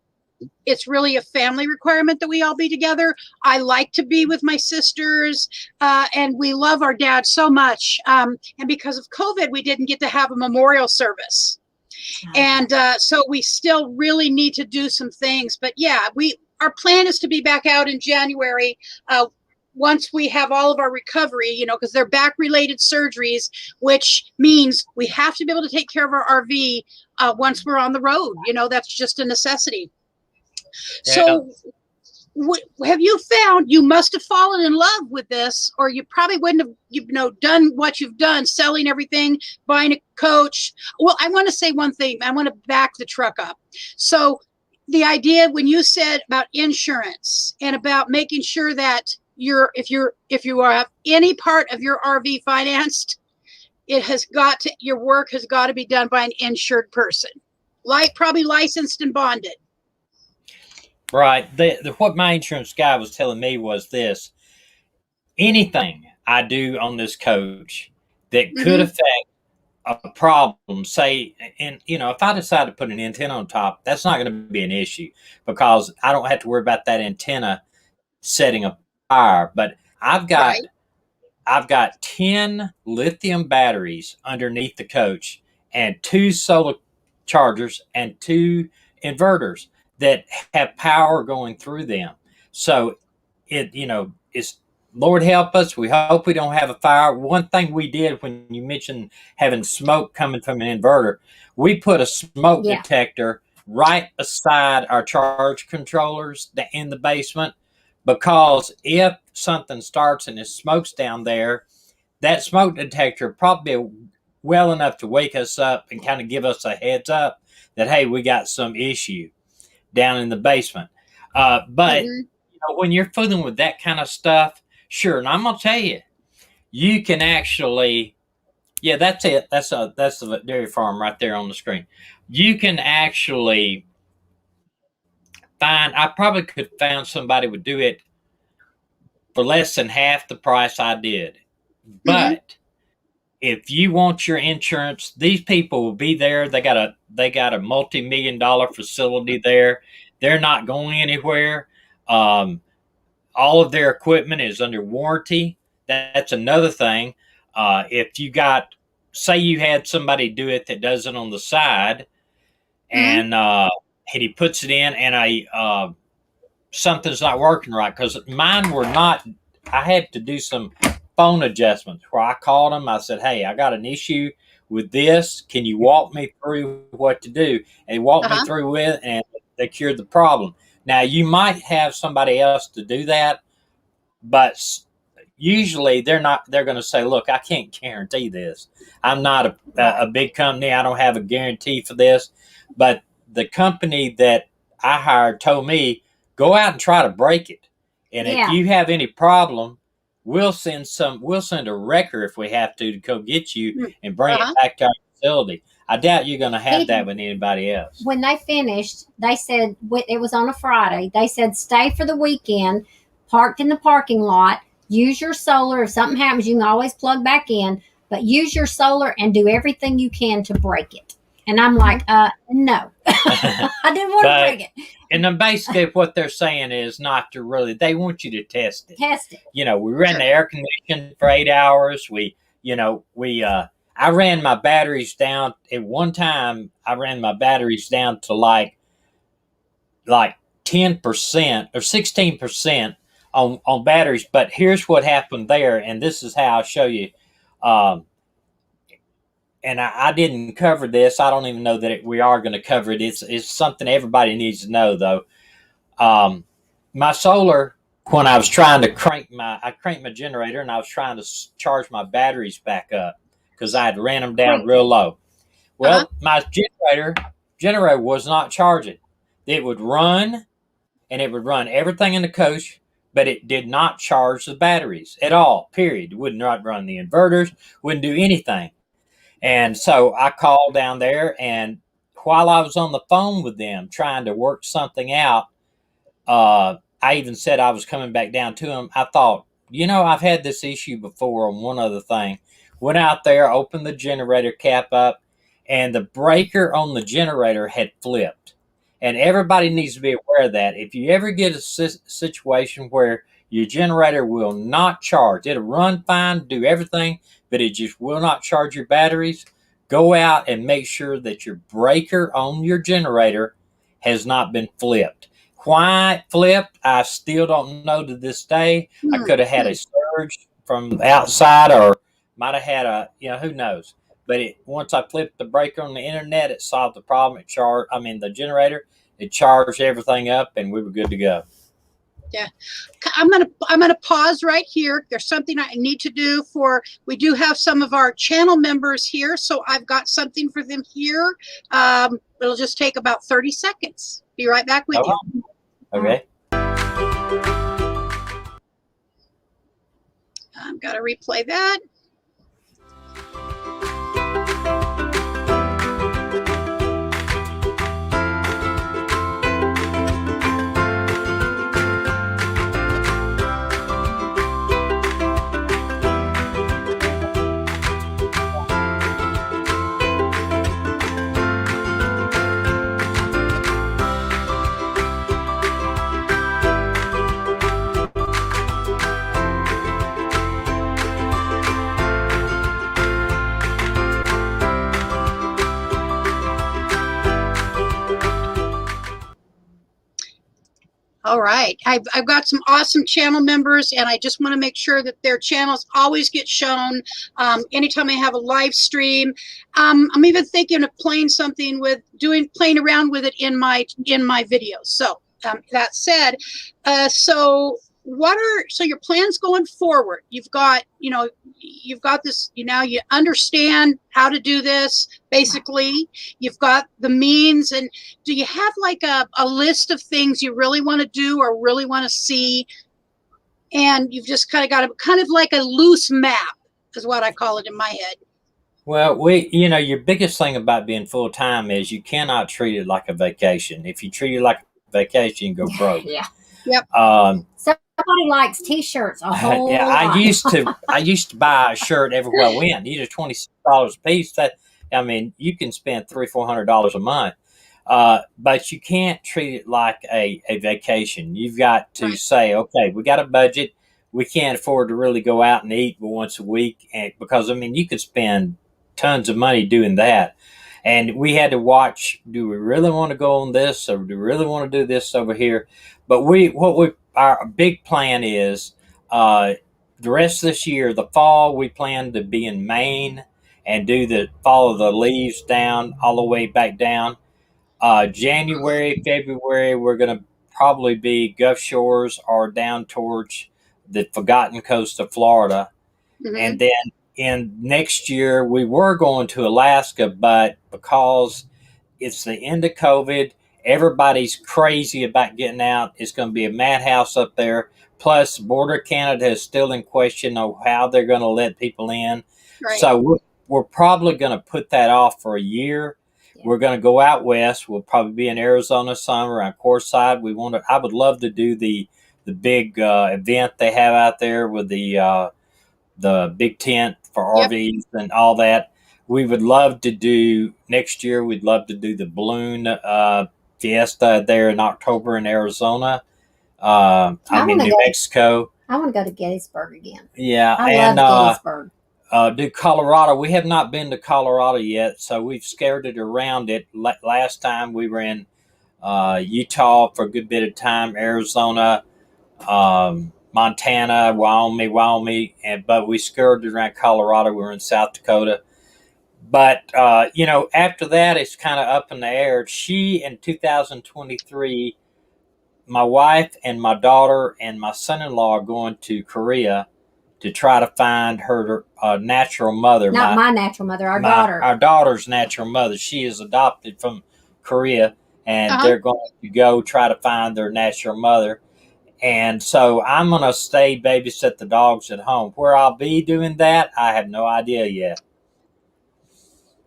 Speaker 1: it's really a family requirement that we all be together. I like to be with my sisters, and we love our dad so much. And because of COVID, we didn't get to have a memorial service. And so we still really need to do some things. But yeah, our plan is to be back out in January once we have all of our recovery, you know, because they're back-related surgeries, which means we have to be able to take care of our RV once we're on the road. You know, that's just a necessity.
Speaker 2: Yeah.
Speaker 1: So have you found, you must have fallen in love with this, or you probably wouldn't have, you know, done what you've done, selling everything, buying a coach. Well, I want to say one thing. I want to back the truck up. So the idea when you said about insurance and about making sure that if you have any part of your RV financed, your work has got to be done by an insured person, like probably licensed and bonded.
Speaker 2: Right. What my insurance guy was telling me was this: anything I do on this coach that could affect a problem, say, and you know, if I decide to put an antenna on top, that's not going to be an issue because I don't have to worry about that antenna setting a fire. But I've got 10 lithium batteries underneath the coach and 2 solar chargers and 2 inverters that have power going through them. So it's, Lord help us. We hope we don't have a fire. One thing we did when you mentioned having smoke coming from an inverter, we put a smoke detector right beside our charge controllers in the basement, because if something starts and it smokes down there, that smoke detector probably well enough to wake us up and kind of give us a heads up that, hey, we got some issue down in the basement. But you know, when you're fooling with that kind of stuff, sure. And I'm going to tell you, you can actually, that's it. That's the dairy farm right there on the screen. You can actually I probably could found somebody would do it for less than half the price I did. But if you want your insurance, these people will be there. They got a multi-million-dollar facility there. They're not going anywhere. All of their equipment is under warranty. That's another thing. If you say you had somebody do it that does it on the side, and he puts it in, and something's not working right, because mine were not. I had to do some phone adjustments where I called them. I said, "Hey, I got an issue with this. Can you walk me through what to do?" And they walked me through it, and they cured the problem. Now, you might have somebody else to do that, but usually they're going to say, "Look, I can't guarantee this. I'm not a big company. I don't have a guarantee for this." But the company that I hired told me, "Go out and try to break it. And if you have any problem, we'll send a wrecker if we have to go get you and bring it back to our facility." I doubt you're going to have that with anybody else.
Speaker 3: When they finished, they said, it was on a Friday, they said, stay for the weekend, parked in the parking lot, use your solar. If something happens, you can always plug back in, but use your solar and do everything you can to break it. And I'm like, no, I didn't want to break it.
Speaker 2: And then basically what they're saying is not to really, they want you to test it.
Speaker 3: Test it.
Speaker 2: You know, we ran the air conditioning for 8 hours. I ran my batteries down at one time. I ran my batteries down to like 10% or 16% on batteries. But here's what happened there. And this is how I'll show you. And I didn't cover this. I don't even know that we are going to cover it. It's something everybody needs to know, though. My solar, when I was trying to crank my generator, and I was trying to charge my batteries back up because I had ran them down real low. Well, my generator was not charging. It would run, and it would run everything in the coach, but it did not charge the batteries at all, period. It would not run the inverters, wouldn't do anything. And so I called down there, and while I was on the phone with them trying to work something out, I even said I was coming back down to them. I thought, I've had this issue before on one other thing. Went out there, opened the generator cap up, and the breaker on the generator had flipped. And everybody needs to be aware of that. If you ever get a situation where your generator will not charge, it'll run fine, do everything, but it just will not charge your batteries, go out and make sure that your breaker on your generator has not been flipped. Why it flipped, I still don't know to this day. I could have had a surge from outside, or might have had a, who knows. But once I flipped the breaker on the internet, it solved the problem. The generator, it charged everything up, and we were good to go.
Speaker 1: Yeah, I'm gonna pause right here. There's something I need to do we do have some of our channel members here, so I've got something for them here. It'll just take about 30 seconds. Be right back with you.
Speaker 2: Okay.
Speaker 1: I've got to replay that. All right, I've got some awesome channel members, and I just want to make sure that their channels always get shown anytime I have a live stream. I'm even thinking of playing something playing around with it in my videos. So that said, so your plans going forward? You've got this, you understand how to do this, basically. You've got the means, and do you have like a list of things you really want to do or really want to see? And you've just kind of got like a loose map is what I call it in my head.
Speaker 2: Well, your biggest thing about being full-time is you cannot treat it like a vacation. If you treat it like a vacation, you go broke.
Speaker 3: Yeah.
Speaker 1: Yep.
Speaker 3: Somebody likes T-shirts a whole
Speaker 2: yeah,
Speaker 3: lot.
Speaker 2: I used to buy a shirt everywhere I went. These are $26 a piece. You can spend $300-400 a month, but you can't treat it like a vacation. You've got to say, okay, we got a budget. We can't afford to really go out and eat once a week, because you could spend tons of money doing that. And we had to watch, do we really want to go on this, or do we really want to do this over here? But our big plan is, the rest of this year, the fall, we plan to be in Maine and follow the leaves down all the way back down. January, February, we're going to probably be Gulf Shores or down towards the forgotten coast of Florida. Mm-hmm. And then in next year, we were going to Alaska, but because it's the end of COVID, everybody's crazy about getting out. It's going to be a madhouse up there. Plus, border Canada is still in question of how they're going to let people in. Right. So we're probably going to put that off for a year. Yeah. We're going to go out west. We'll probably be in Arizona summer on Courtside. I would love to do the big event they have out there with the big tent for RVs and all that. We would love to do next year. We'd love to do the balloon fiesta there in October in Arizona. New Mexico.
Speaker 3: I want to go to Gettysburg again.
Speaker 2: Yeah,
Speaker 3: I love Gettysburg.
Speaker 2: Do Colorado. We have not been to Colorado yet, so we've skirted around it. Last time we were in Utah for a good bit of time, Arizona, Montana, Wyoming, but we skirted around Colorado. We were in South Dakota. But, after that, it's kind of up in the air. In 2023, my wife and my daughter and my son-in-law are going to Korea to try to find her natural mother.
Speaker 3: Not my natural mother, our daughter.
Speaker 2: Our daughter's natural mother. She is adopted from Korea, and they're going to go try to find their natural mother. And so I'm going to stay babysit the dogs at home. Where I'll be doing that, I have no idea yet.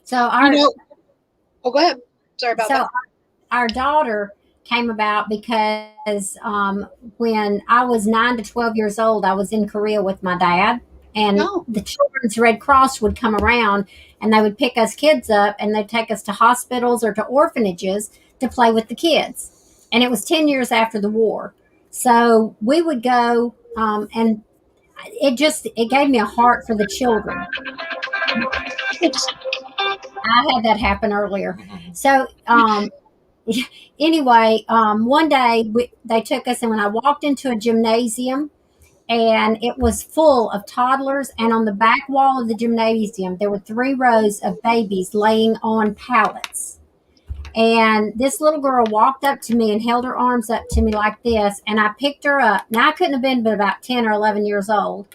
Speaker 3: So
Speaker 1: go ahead. Sorry about that.
Speaker 3: Our daughter came about because when I was 9 to 12 years old, I was in Korea with my dad, And
Speaker 1: Oh.
Speaker 3: the Children's Red Cross would come around and they would pick us kids up and they'd take us to hospitals or to orphanages to play with the kids. And it was 10 years after the war. So we would go, and it gave me a heart for the children. I had that happen earlier. So, anyway, one day they took us, and when I walked into a gymnasium, and it was full of toddlers, and on the back wall of the gymnasium, there were 3 rows of babies laying on pallets. And this little girl walked up to me and held her arms up to me like this, and I picked her up. Now, I couldn't have been but about 10 or 11 years old.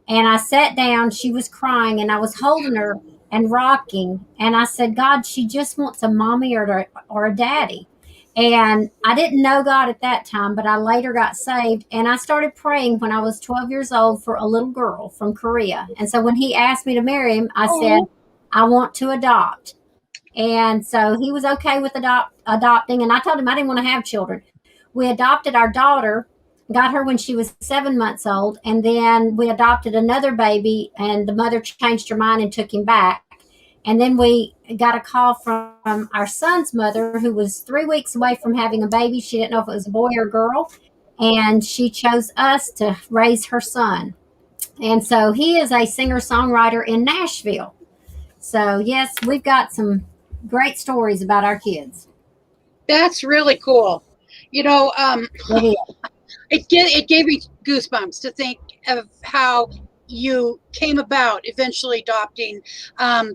Speaker 3: And I sat down. She was crying, and I was holding her and rocking. And I said, God, she just wants a mommy or a daddy. And I didn't know God at that time, but I later got saved. And I started praying when I was 12 years old for a little girl from Korea. And so when he asked me to marry him, I said, I want to adopt. And so he was okay with adopting. And I told him I didn't want to have children. We adopted our daughter, got her when she was 7 months old. And then we adopted another baby, and the mother changed her mind and took him back. And then we got a call from our son's mother, who was 3 weeks away from having a baby. She didn't know if it was a boy or girl. And she chose us to raise her son. And so he is a singer-songwriter in Nashville. So, yes, we've got some great stories about our kids.
Speaker 1: That's really cool. You know, it gave me goosebumps to think of how you came about eventually adopting,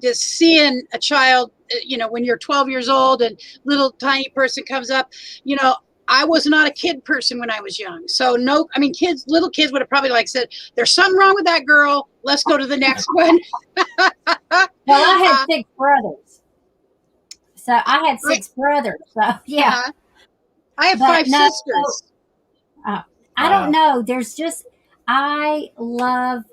Speaker 1: just seeing a child, you know, when you're 12 years old and little tiny person comes up. You know, I was not a kid person when I was young. So little kids would have probably said, there's something wrong with that girl. Let's go to the next one.
Speaker 3: Well, I had 6 brothers. So I had 6 brothers. So, yeah.
Speaker 1: I have 5 sisters.
Speaker 3: I don't know. There's just, I love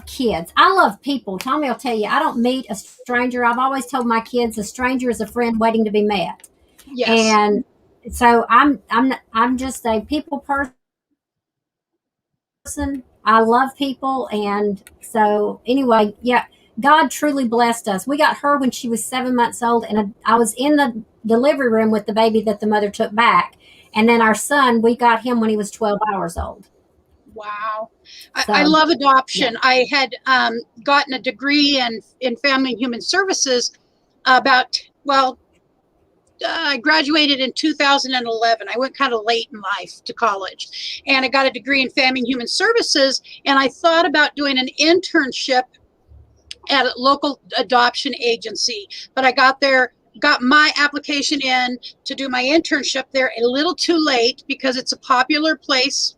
Speaker 3: kids. I love people. Tommy will tell you, I don't meet a stranger. I've always told my kids a stranger is a friend waiting to be met.
Speaker 1: Yes.
Speaker 3: And so I'm just a people person. I love people. And so anyway, yeah, God truly blessed us. We got her when she was 7 months old, and I was in the delivery room with the baby that the mother took back. And then our son, we got him when he was 12 hours old.
Speaker 1: Wow.
Speaker 3: So,
Speaker 1: I love adoption.
Speaker 3: Yeah.
Speaker 1: I had gotten a degree in family and human services I graduated in 2011. I went kind of late in life to college, and I got a degree in family and human services. And I thought about doing an internship at a local adoption agency, but I got my application in to do my internship there a little too late, because it's a popular place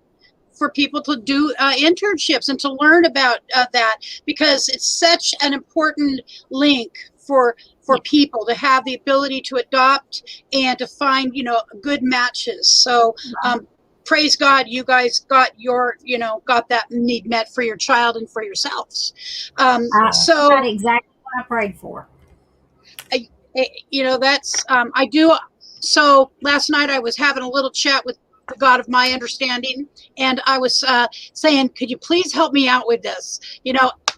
Speaker 1: for people to do internships and to learn about that, because it's such an important link for people to have the ability to adopt and to find, good matches. So praise God, you guys got got that need met for your child and for yourselves.
Speaker 3: That's exactly what I prayed for.
Speaker 1: I do. So last night I was having a little chat with the God of my understanding, and I was saying, could you please help me out with this?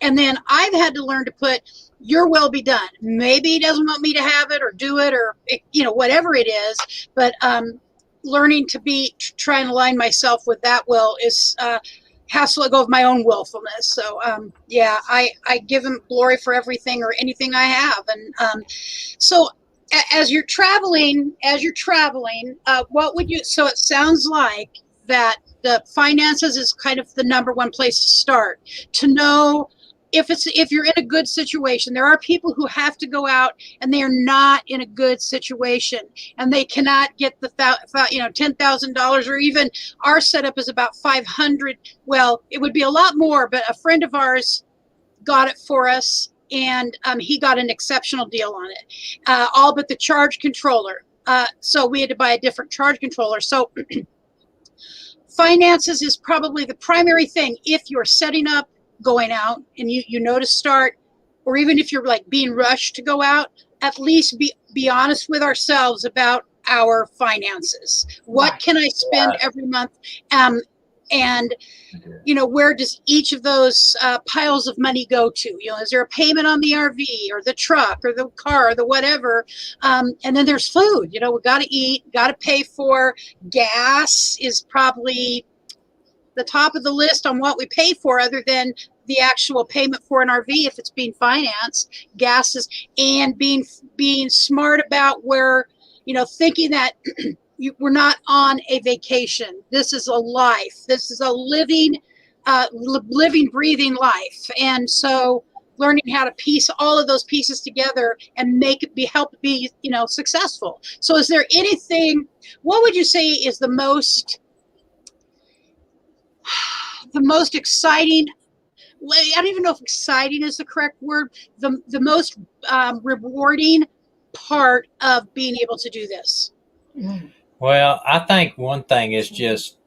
Speaker 1: And then I've had to learn to put, your will be done. Maybe he doesn't want me to have it or do it, or whatever it is, but learning to try and align myself with that will has to let go of my own willfulness. So I give him glory for everything or anything I have. And so as you're traveling, what would you, so it sounds like that the finances is kind of the number one place to start, to know if you're in a good situation. There are people who have to go out and they are not in a good situation, and they cannot get the $10,000, or even our setup is about 500. Well, it would be a lot more, but a friend of ours got it for us, and he got an exceptional deal on it, all but the charge controller. So we had to buy a different charge controller. So finances is probably the primary thing if you're setting up going out and you know to start, or even if you're being rushed to go out, at least be honest with ourselves about our finances. What can I spend every month? And where does each of those piles of money go to? Is there a payment on the RV or the truck or the car or the whatever? And then there's food. We got to eat, got to pay for. Gas is probably the top of the list on what we pay for, other than the actual payment for an RV if it's being financed. Gas is, and being smart about where, thinking that we're not on a vacation. This is a life. This is a living, breathing life. And so learning how to piece all of those pieces together and help it be, successful. So is there anything, what would you say is the most exciting, I don't even know if exciting is the correct word, the most rewarding part of being able to do this?
Speaker 2: Well, I think one thing is just,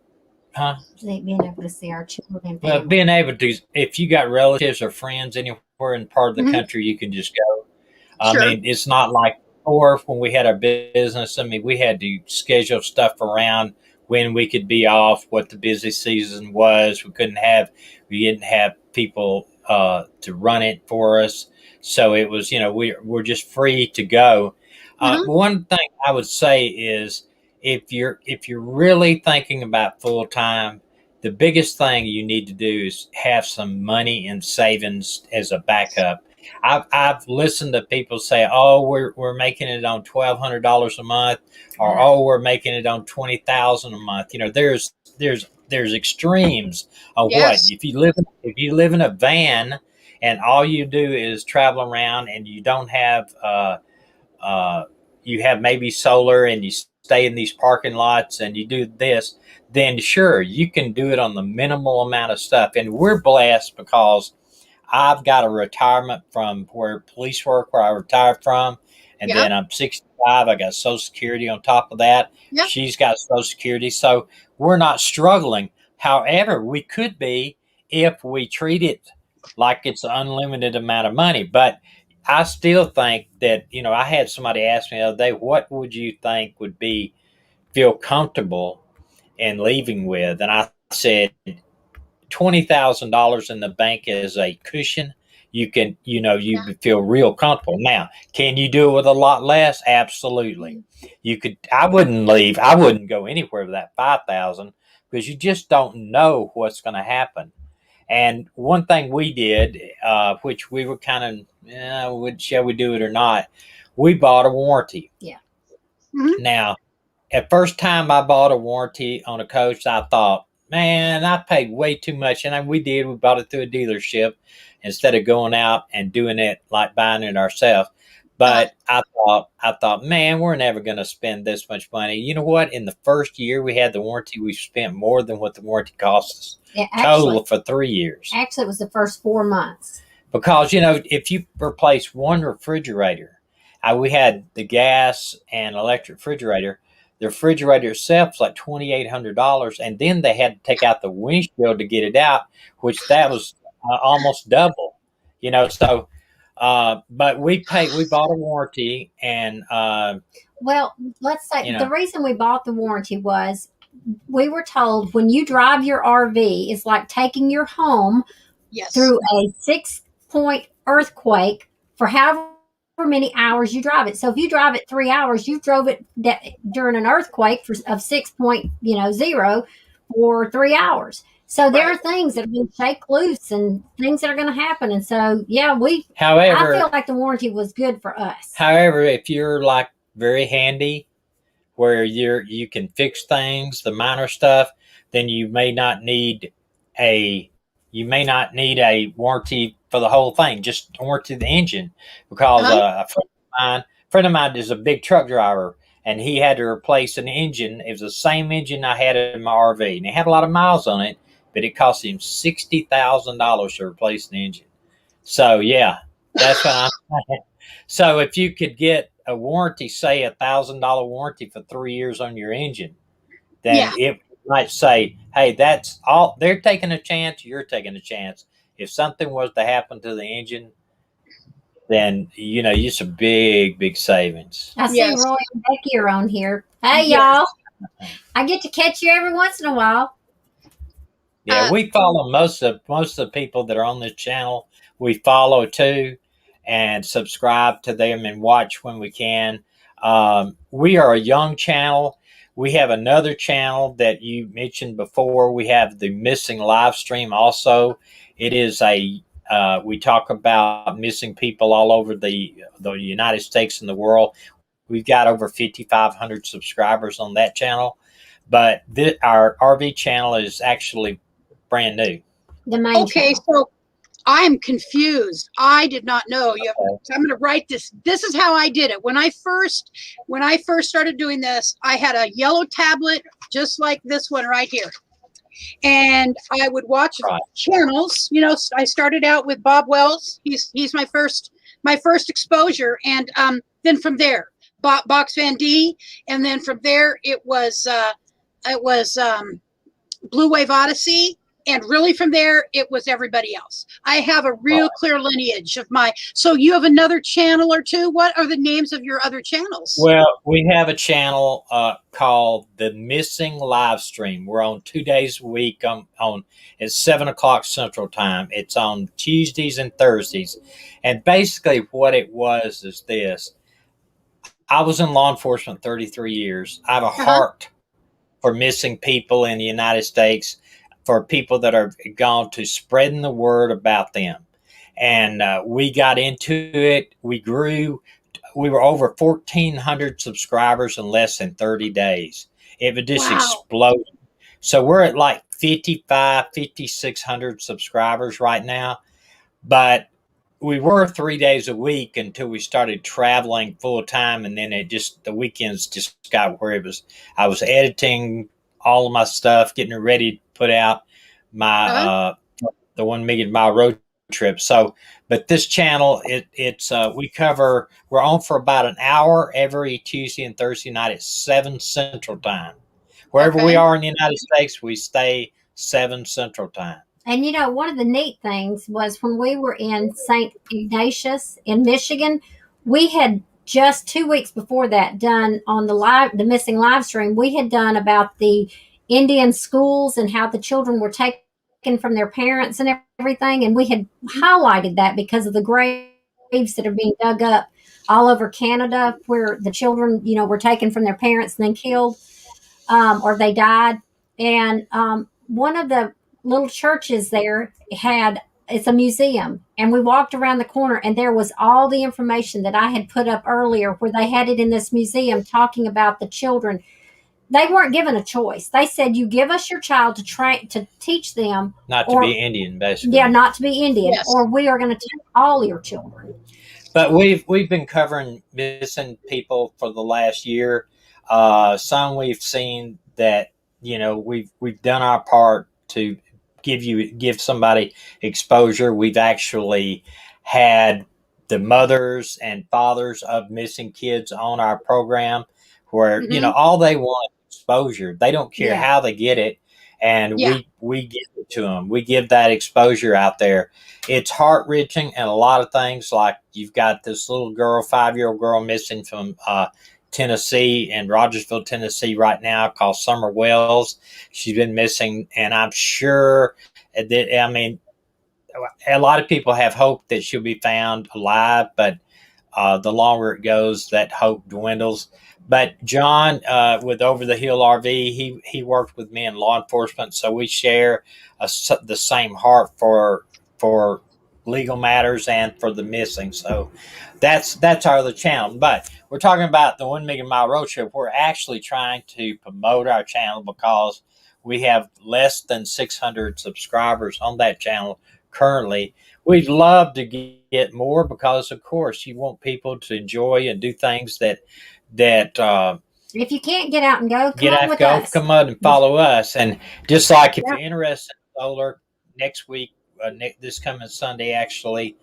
Speaker 3: being able to see our children.
Speaker 2: Well, being able to, if you got relatives or friends anywhere in part of the country, you can just go.
Speaker 1: Sure.
Speaker 2: I mean, it's not like before when we had our business. I mean, we had to schedule stuff around when we could be off, what the busy season was. We didn't have people to run it for us. So it was, we're just free to go. One thing I would say is, if you're really thinking about full time, the biggest thing you need to do is have some money in savings as a backup. I've listened to people say, "Oh, we're making it on $1,200 a month," or "Oh, we're making it on $20,000 a month." There's extremes of what if you live in a van and all you do is travel around and you don't have you have maybe solar and you stay in these parking lots and you do this, then sure, you can do it on the minimal amount of stuff. And we're blessed because I've got a retirement from police work where I retired from. And then I'm 65. I got Social Security on top of that.
Speaker 1: Yep.
Speaker 2: She's got Social Security. So we're not struggling. However, we could be if we treat it like it's an unlimited amount of money. But I still think that, I had somebody ask me the other day, what would you think would feel comfortable in leaving with? And I said, $20,000 in the bank as a cushion. You can, you feel real comfortable. Now, can you do it with a lot less? Absolutely. You could. I wouldn't leave. I wouldn't go anywhere with that 5,000 because you just don't know what's going to happen. And one thing we did, which we were kind of, shall we do it or not? We bought a warranty.
Speaker 3: Yeah.
Speaker 1: Mm-hmm.
Speaker 2: Now, at first time I bought a warranty on a coach, I thought, man, I paid way too much. And we bought it through a dealership instead of going out and doing it like buying it ourselves. But I thought, man, we're never going to spend this much money. You know what? In the first year we had the warranty, we spent more than what the warranty cost us.
Speaker 3: Yeah,
Speaker 2: total for 3 years.
Speaker 3: Actually, it was the first 4 months.
Speaker 2: Because, if you replace one refrigerator, we had the gas and electric refrigerator. The refrigerator itself was like $2,800, and then they had to take out the windshield to get it out, which that was almost double. So, but we bought a warranty, and
Speaker 3: well, let's say the reason we bought the warranty was we were told when you drive your RV, it's like taking your home through a 6-point earthquake for however many hours you drive it. So if you drive it 3 hours, you drove it during an earthquake of 6.0 for 3 hours. So there are things that are going to shake loose and things that are going to happen. And so, I feel like the warranty was good for us.
Speaker 2: However, if you're like very handy, where you can fix things, the minor stuff, then you may not need a warranty for the whole thing. Just warranty the engine, because a friend of mine is a big truck driver, and he had to replace an engine. It was the same engine I had in my RV, and it had a lot of miles on it, but it cost him $60,000 to replace the engine. So that's what I'm saying. So if you could get a warranty, say $1,000 warranty for 3 years on your engine, then it might say, hey, that's all. They're taking a chance. You're taking a chance. If something was to happen to the engine, then, it's a big, big savings.
Speaker 3: I see Roy and Becky are on here. Hey, y'all. I get to catch you every once in a while.
Speaker 2: Yeah,
Speaker 1: Uh,
Speaker 2: we follow most of the people that are on this channel. We follow too, and subscribe to them and watch when we can. We are a young channel. We have another channel that you mentioned before. We have the missing live stream. Also, it is a we talk about missing people all over the United States and the world. We've got over 5,500 subscribers on that channel, but our RV channel is actually brand new.
Speaker 3: The main
Speaker 1: okay,
Speaker 3: channel.
Speaker 1: so I'm confused. I did not know.
Speaker 2: Okay.
Speaker 1: So I'm going to write this. This is how I did it. When I first started doing this, I had a yellow tablet just like this one right here, and I would watch
Speaker 2: Right.
Speaker 1: channels. You know, I started out with Bob Wells. He's my first exposure, and then from there, Box Van D, and then from there it was Blue Wave Odyssey. And really from there, it was everybody else. I have a real clear lineage of my. So you have another channel or two? What are the names of your other channels?
Speaker 2: Well, we have a channel called The Missing Live Stream. We're on 2 days a week on at 7 o'clock Central Time. It's on Tuesdays and Thursdays. And basically what it was is this. I was in law enforcement 33 years. I have a heart for missing people in the United States, for people that are gone, to spreading the word about them. And we got into it. We grew. We were over 1,400 subscribers in less than 30 days. It would just explode. So we're at like 5,600 subscribers right now. But we were 3 days a week until we started traveling full time. And then the weekends just got where it was. I was editing all of my stuff, getting it ready to put out my the 1 million mile road trip. So, but this channel, we're on for about an hour every Tuesday and Thursday night at 7 Central Time. Wherever we are in the United States, we stay 7 Central Time.
Speaker 3: And you know, one of the neat things was when we were in St. Ignatius in Michigan, we had just 2 weeks before that done on the missing live stream. We had done about the Indian schools and how the children were taken from their parents and everything. And we had highlighted that because of the graves that are being dug up all over Canada where the children, you know, were taken from their parents and then killed, or they died. And one of the little churches there it's a museum, and we walked around the corner and there was all the information that I had put up earlier where they had it in this museum talking about the children. They weren't given a choice. They said, you give us your child to teach them.
Speaker 2: Not to be Indian, basically.
Speaker 3: Yeah, not to be Indian, or we are going to take all your children.
Speaker 2: But we've been covering missing people for the last year. Some we've seen that, you know, we've done our part to give somebody exposure. We've actually had the mothers and fathers of missing kids on our program where, you know, all they want is exposure. They don't care how they get it. And we give it to them. We give that exposure out there. It's heart-wrenching, and a lot of things, like you've got this little girl, 5-year-old girl missing from Tennessee, and Rogersville, Tennessee right now, called Summer Wells. She's been missing, and I'm sure that, I mean, a lot of people have hope that she'll be found alive, but the longer it goes, that hope dwindles. But John, with Over the Hill RV, he worked with me in law enforcement, so we share the same heart for legal matters and for the missing. So that's our other channel. But we're talking about the 1 Million Mile Road Trip. We're actually trying to promote our channel because we have less than 600 subscribers on that channel currently. We'd love to get more because, of course, you want people to enjoy and do things that
Speaker 3: if you can't get out and go,
Speaker 2: come out and follow us. And just like if you're interested in solar, next week, this coming Sunday, actually,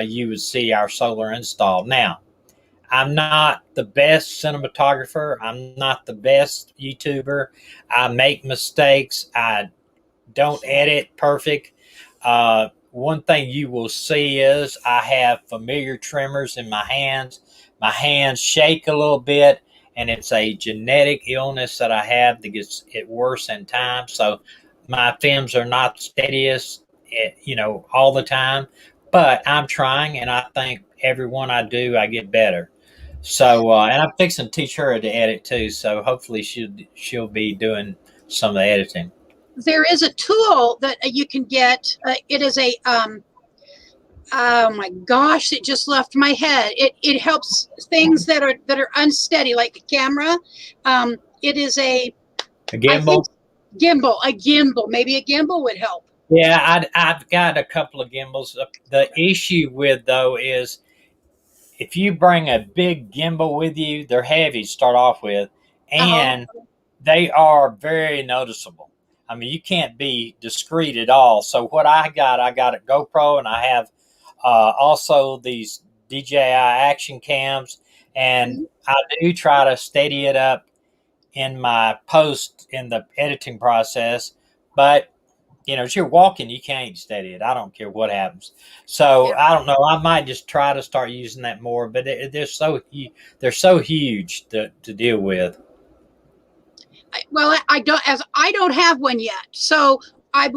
Speaker 2: you would see our solar install. Now, I'm not the best cinematographer. I'm not the best YouTuber. I make mistakes. I don't edit perfect. One thing you will see is I have familiar tremors in my hands. My hands shake a little bit, and it's a genetic illness that I have that gets it worse in time. So My films are not steadiest, all the time, but I'm trying, and I think every one I do, I get better. So, and I'm fixing to teach her to edit too. So hopefully she'll be doing some of the editing.
Speaker 1: There is a tool that you can get. It is a oh my gosh, it just left my head. It helps things that are unsteady, like a camera. It is a
Speaker 2: gimbal.
Speaker 1: A gimbal. Maybe a gimbal would help.
Speaker 2: Yeah, I've got a couple of gimbals. The issue with though is if you bring a big gimbal with you, they're heavy to start off with, and they are very noticeable. I mean, you can't be discreet at all. So what I got a GoPro, and I have also these DJI action cams, and I do try to steady it up in my post in the editing process. But as you're walking, you can't steady it. I don't care what happens. So I don't know. I might just try to start using that more. But they're so huge to deal with.
Speaker 1: Well, I don't have one yet. So I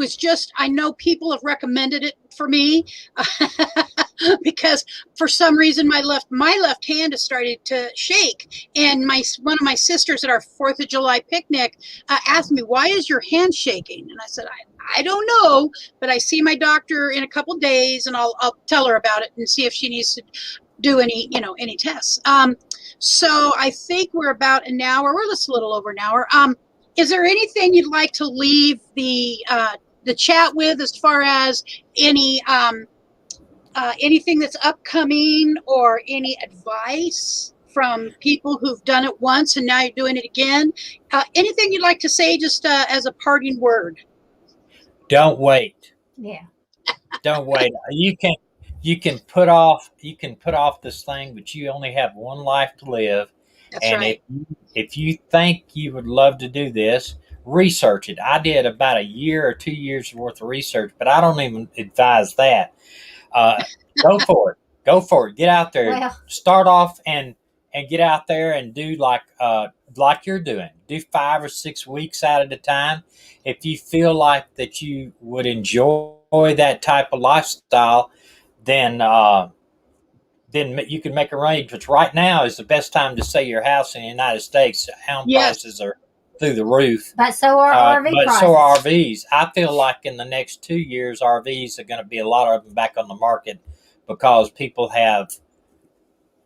Speaker 1: know people have recommended it for me because for some reason my left hand has started to shake. And one of my sisters at our 4th of July picnic asked me, "Why is your hand shaking?" And I said, I don't know, but I see my doctor in a couple days, and I'll tell her about it and see if she needs to do any tests. So I think we're about an hour. We're just a little over an hour. Is there anything you'd like to leave the chat with, as far as anything that's upcoming, or any advice from people who've done it once and now you're doing it again? Anything you'd like to say, just as a parting word?
Speaker 2: Don't wait.
Speaker 3: Yeah.
Speaker 2: Don't wait. You can put off this thing, but you only have one life to live.
Speaker 1: That's
Speaker 2: and
Speaker 1: right.
Speaker 2: if you think you would love to do this, research it. I did about a year or 2 years worth of research, but I don't even advise that. Go for it. Go for it. Get out there.
Speaker 3: Well,
Speaker 2: start off and get out there and do like you're doing. Do 5 or 6 weeks out at a time. If you feel like that you would enjoy that type of lifestyle, then you can make arrangements. Right now is the best time to sell your house in the United States. Home prices are through the roof.
Speaker 3: But so are RV prices.
Speaker 2: So are RVs. I feel like in the next 2 years, RVs are going to be a lot of them back on the market, because people have,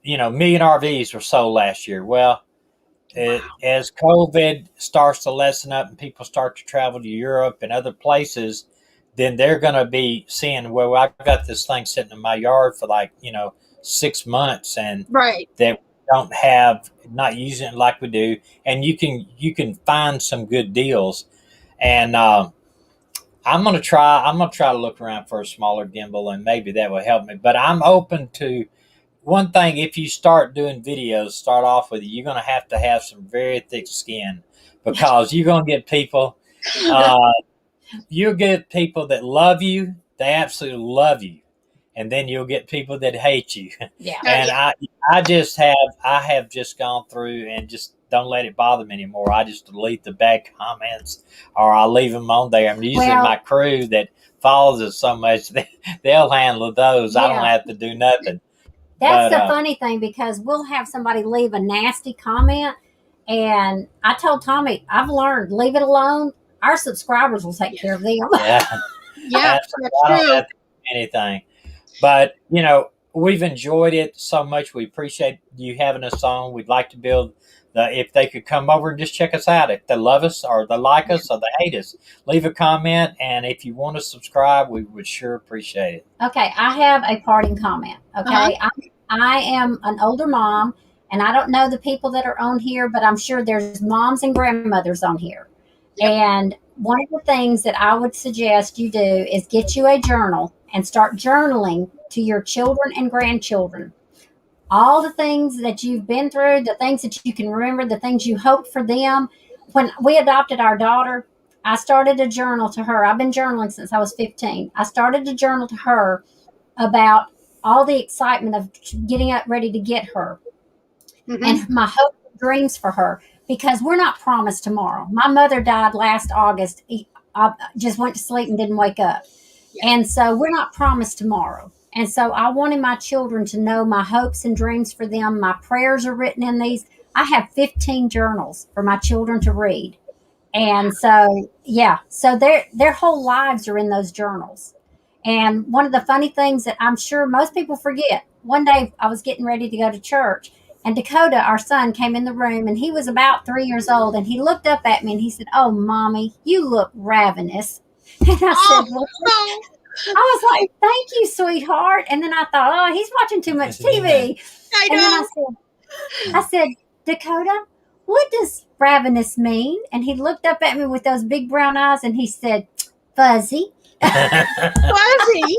Speaker 2: million RVs were sold last year. Well, as COVID starts to lessen up and people start to travel to Europe and other places, then they're going to be seeing, well, I've got this thing sitting in my yard for 6 months, and that don't have, not using it like we do, and you can find some good deals. And I'm gonna try to look around for a smaller gimbal, and maybe that will help me. But I'm open to one thing. If you start doing videos, start off with it, you're gonna have to have some very thick skin, because you're gonna get people you'll get people that love you, they absolutely love you, and then you'll get people that hate you.
Speaker 3: Yeah.
Speaker 2: And I have just gone through and just don't let it bother me anymore. I just delete the bad comments, or I leave them on there. I'm usually my crew that follows us so much, they'll handle those. I don't have to do nothing.
Speaker 3: That's the funny thing, because we'll have somebody leave a nasty comment, and I told Tommy, I've learned, leave it alone. Our subscribers will take care of them.
Speaker 1: Yeah, that's
Speaker 2: I don't
Speaker 1: true.
Speaker 2: have to do anything. But, we've enjoyed it so much. We appreciate you having us on. We'd like to build if they could come over and just check us out. If they love us, or they like us, or they hate us, leave a comment. And if you want to subscribe, we would sure appreciate it.
Speaker 3: Okay, I have a parting comment. Okay, I am an older mom, and I don't know the people that are on here, but I'm sure there's moms and grandmothers on here. Yep. And one of the things that I would suggest you do is get you a journal and start journaling to your children and grandchildren. All the things that you've been through, the things that you can remember, the things you hoped for them. When we adopted our daughter, I started a journal to her. I've been journaling since I was 15. I started a journal to her about all the excitement of getting up ready to get her, and my hope and dreams for her, because we're not promised tomorrow. My mother died last August, I just went to sleep and didn't wake up.
Speaker 1: Yeah.
Speaker 3: And so we're not promised tomorrow. And so I wanted my children to know my hopes and dreams for them. My prayers are written in these. I have 15 journals for my children to read. And so, yeah, so their whole lives are in those journals. And one of the funny things that I'm sure most people forget, one day I was getting ready to go to church, and Dakota, our son, came in the room, and he was about 3 years old, and he looked up at me and he said, "Oh, Mommy, you look ravenous." And I said, "Well," I was like, "Thank you, sweetheart." And then I thought, "Oh, he's watching too much TV."
Speaker 1: I
Speaker 3: And then
Speaker 1: know.
Speaker 3: I said, "Dakota, what does ravenous mean?" And he looked up at me with those big brown eyes and he said, "Fuzzy."
Speaker 1: Fuzzy.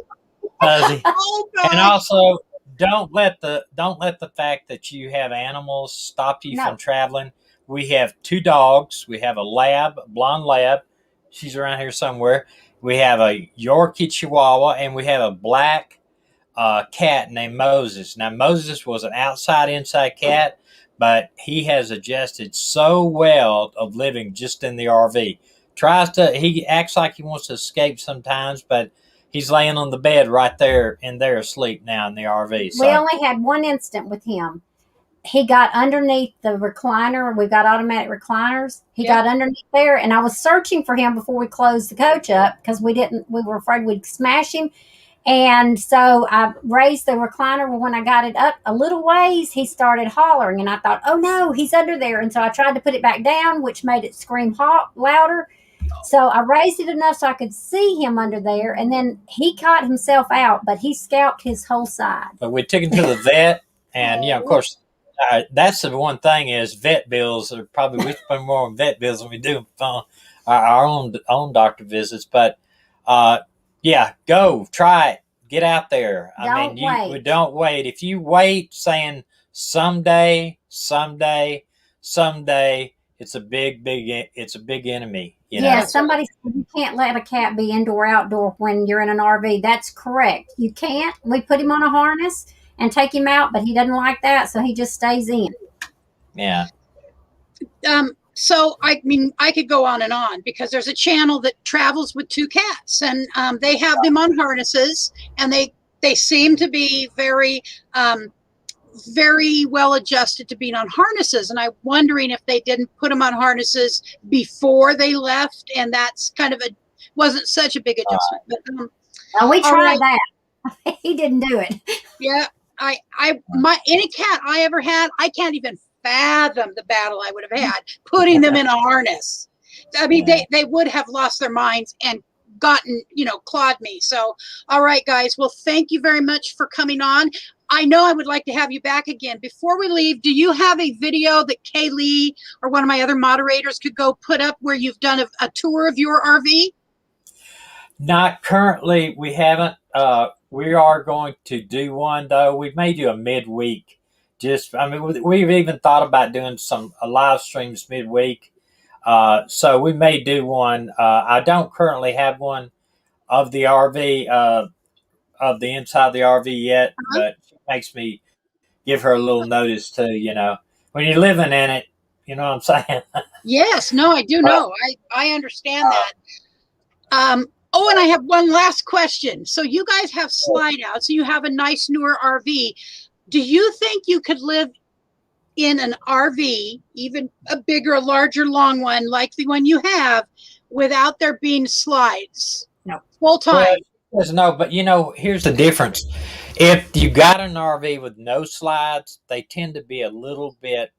Speaker 2: Fuzzy.
Speaker 1: Oh
Speaker 2: And
Speaker 1: God.
Speaker 2: also, don't let the fact that you have animals stop you
Speaker 3: No.
Speaker 2: from traveling. We have 2 dogs. We have a blonde lab. She's around here somewhere. We have a Yorkie Chihuahua, and we have a black cat named Moses. Now, Moses was an outside-inside cat, but he has adjusted so well of living just in the RV. He acts like he wants to escape sometimes, but he's laying on the bed right there and they're asleep now in the RV. So
Speaker 3: We only had one instant with him. He got underneath the recliner. We've got automatic recliners. He
Speaker 1: Yep.
Speaker 3: got underneath there, and I was searching for him before we closed the coach up because we were afraid we'd smash him. And so I raised the recliner. Well, when I got it up a little ways, he started hollering, and I thought, "Oh no, he's under there." And so I tried to put it back down, which made it scream louder. So I raised it enough so I could see him under there, and then he caught himself out, but he scalped his whole side.
Speaker 2: but we took him to the vet, and of course, that's the one thing is vet bills are probably we spend more on vet bills than we do on our own doctor visits. But yeah, go try it, get out there.
Speaker 3: Don't
Speaker 2: Don't wait. If you wait, saying someday, it's a big enemy. You know?
Speaker 3: Yeah, somebody said you can't let a cat be indoor outdoor when you're in an RV. That's correct. You can't. We put him on a harness and take him out, but he doesn't like that, so he just stays in.
Speaker 2: Yeah.
Speaker 1: So I mean, I could go on and on because there's a channel that travels with 2 cats, and they have them on harnesses, and they seem to be very very well adjusted to being on harnesses. And I'm wondering if they didn't put them on harnesses before they left, and that's kind of wasn't such a big adjustment. But
Speaker 3: Well, we tried
Speaker 1: right.
Speaker 3: that. He didn't do it.
Speaker 1: yeah, any cat I ever had, I can't even fathom the battle I would have had putting them in a harness. I mean, they would have lost their minds and gotten, clawed me. So, all right, guys. Well, thank you very much for coming on. I know I would like to have you back again. Before we leave, do you have a video that Kaylee or one of my other moderators could go put up where you've done a tour of your RV?
Speaker 2: Not currently. We haven't. We are going to do one, though. We may do a midweek. We've even thought about doing some live streams midweek. So we may do one. I don't currently have one of the RV, of the inside of the RV yet, but it makes me give her a little notice too, when you're living in it, you know what I'm saying?
Speaker 1: Yes, no, I do know. I understand that. Oh, and I have one last question. So you guys have slide outs, so you have a nice newer RV. Do you think you could live in an RV, even a bigger, larger, long one like the one you have, without there being slides?
Speaker 3: No.
Speaker 1: Full time.
Speaker 2: Well, no, but here's the difference. If you got an RV with no slides, they tend to be a little bit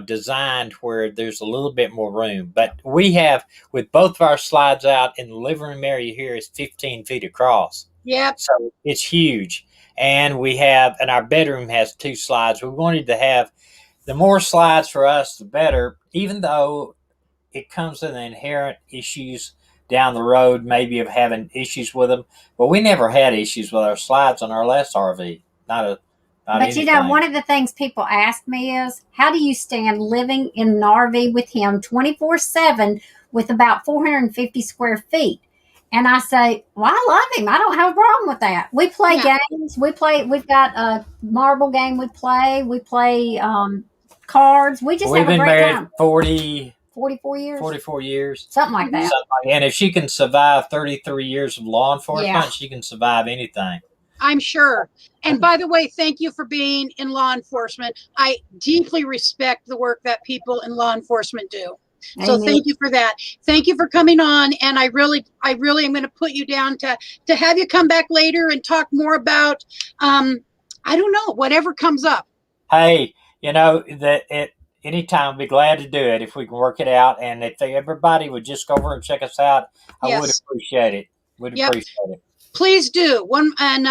Speaker 2: designed where there's a little bit more room. But we have, with both of our slides out in the living room area here, is 15 feet across.
Speaker 1: Yep.
Speaker 2: So it's huge. And our bedroom has 2 slides. We wanted to have the more slides for us, the better, even though it comes with inherent issues down the road, maybe of having issues with them. But we never had issues with our slides on our last RV. But
Speaker 3: one of the things people ask me is, how do you stand living in an RV with him 24/7 with about 450 square feet? And I say, well, I love him. I don't have a problem with that. We play games. We've got a marble game we play. We play cards. We just have a great time.
Speaker 2: We've been married
Speaker 3: 44 years?
Speaker 2: 44 years.
Speaker 3: Something like that.
Speaker 2: And if she can survive 33 years of law enforcement,
Speaker 3: Yeah.
Speaker 2: she can survive anything.
Speaker 1: I'm sure. And by the way, thank you for being in law enforcement. I deeply respect the work that people in law enforcement do. So
Speaker 3: Amen.
Speaker 1: thank you for that. Thank you for coming on. And I really am going to put you down to have you come back later and talk more about, I don't know, whatever comes up.
Speaker 2: Hey, anytime, I'd be glad to do it if we can work it out. And if everybody would just go over and check us out, I would appreciate it. Appreciate it.
Speaker 1: Please do. And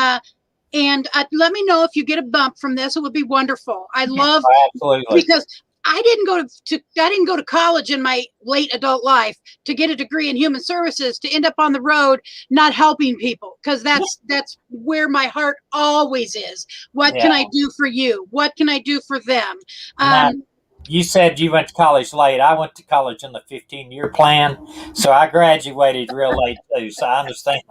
Speaker 1: let me know if you get a bump from this. It would be wonderful. I love
Speaker 2: absolutely,
Speaker 1: because I didn't go to college in my late adult life to get a degree in human services to end up on the road not helping people, because that's where my heart always is. What can I do for you? What can I do for them?
Speaker 2: You said you went to college late. I went to college in the 15-year plan, so I graduated real late too. So I understand.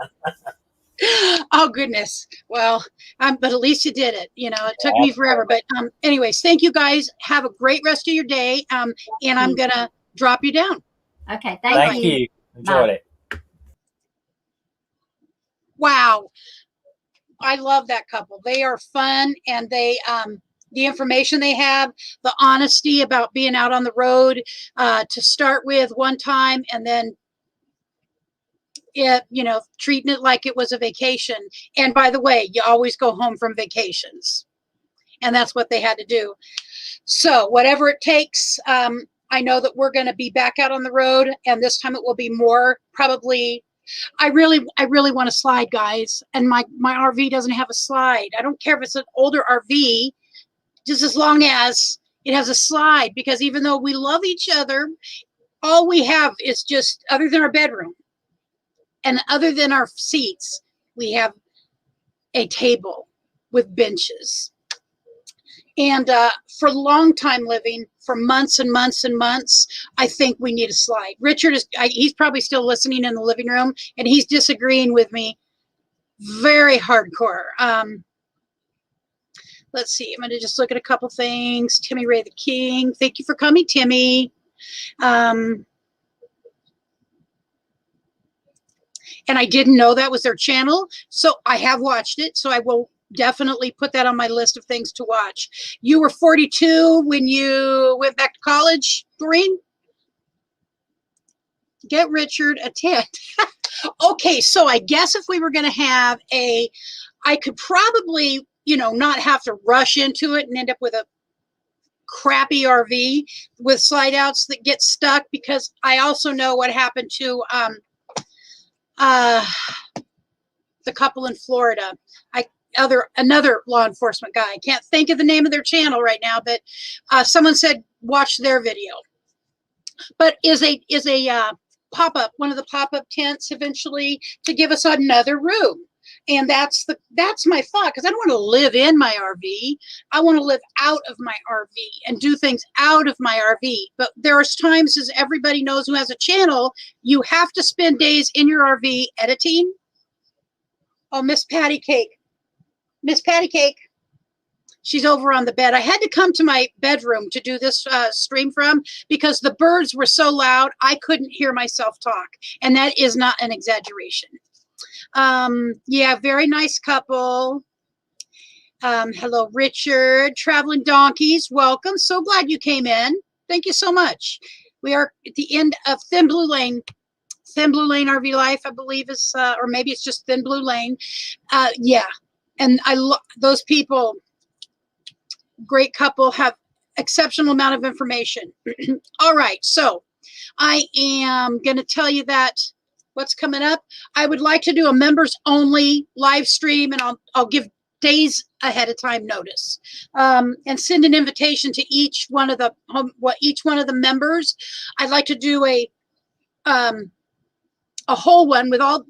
Speaker 1: Oh goodness. Well, but at least you did it. It took me forever. But anyways, thank you guys. Have a great rest of your day. And I'm gonna drop you down.
Speaker 3: Okay.
Speaker 2: Thank you. Enjoyed it.
Speaker 1: Wow. I love that couple. They are fun, and they the information they have, the honesty about being out on the road to start with one time, and then treating it like it was a vacation. And by the way, you always go home from vacations, and that's what they had to do. So whatever it takes, I know that we're going to be back out on the road, and this time it will be more probably. I really want to slide, guys, and my RV doesn't have a slide. I don't care if it's an older RV, just as long as it has a slide, because even though we love each other, all we have is just, other than our bedroom and other than our seats, we have a table with benches. And for long time living, for months and months and months, I think we need a slide. Richard he's probably still listening in the living room, and he's disagreeing with me very hardcore. Let's see. I'm going to just look at a couple things. Timmy Ray the King. Thank you for coming, Timmy. And I didn't know that was their channel, so I have watched it. So I will definitely put that on my list of things to watch. You were 42 when you went back to college, Doreen? Get Richard a tent. Okay, so I guess if we were going to have I could probably, not have to rush into it and end up with a crappy RV with slide outs that get stuck, because I also know what happened to the couple in Florida. Another law enforcement guy. I can't think of the name of their channel right now, but someone said watch their video. But is a pop-up, one of the pop-up tents eventually, to give us another room. And that's my thought, because I don't want to live in my RV. I want to live out of my RV and do things out of my RV. But there are times, as everybody knows who has a channel, you have to spend days in your RV editing. Oh, Miss Patty Cake. Miss Patty Cake. She's over on the bed. I had to come to my bedroom to do this stream from, because the birds were so loud I couldn't hear myself talk. And that is not an exaggeration. Yeah, very nice couple. Hello, Richard. Traveling Donkeys, welcome. So glad you came in. Thank you so much. We are at the end of Thin Blue Lane. Thin Blue Lane RV Life, I believe is, or maybe it's just Thin Blue Lane. Yeah, and I love those people. Great couple, have exceptional amount of information. All right, so I am going to tell you that what's coming up. I would like to do a members only live stream, and I'll give days ahead of time notice, and send an invitation to each one of the members. I'd like to do a whole one with all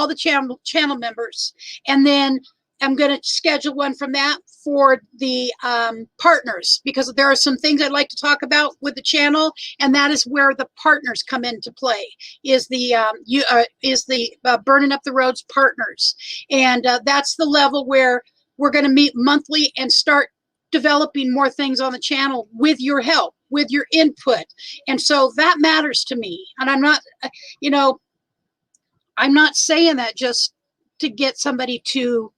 Speaker 1: the channel members, and then I'm going to schedule one from that for the partners, because there are some things I'd like to talk about with the channel, and that is where the partners come into play. Is the Burning Up the Roads partners, and that's the level where we're going to meet monthly and start developing more things on the channel with your help, with your input. And so that matters to me. And I'm not, you know, I'm not saying that just to get somebody to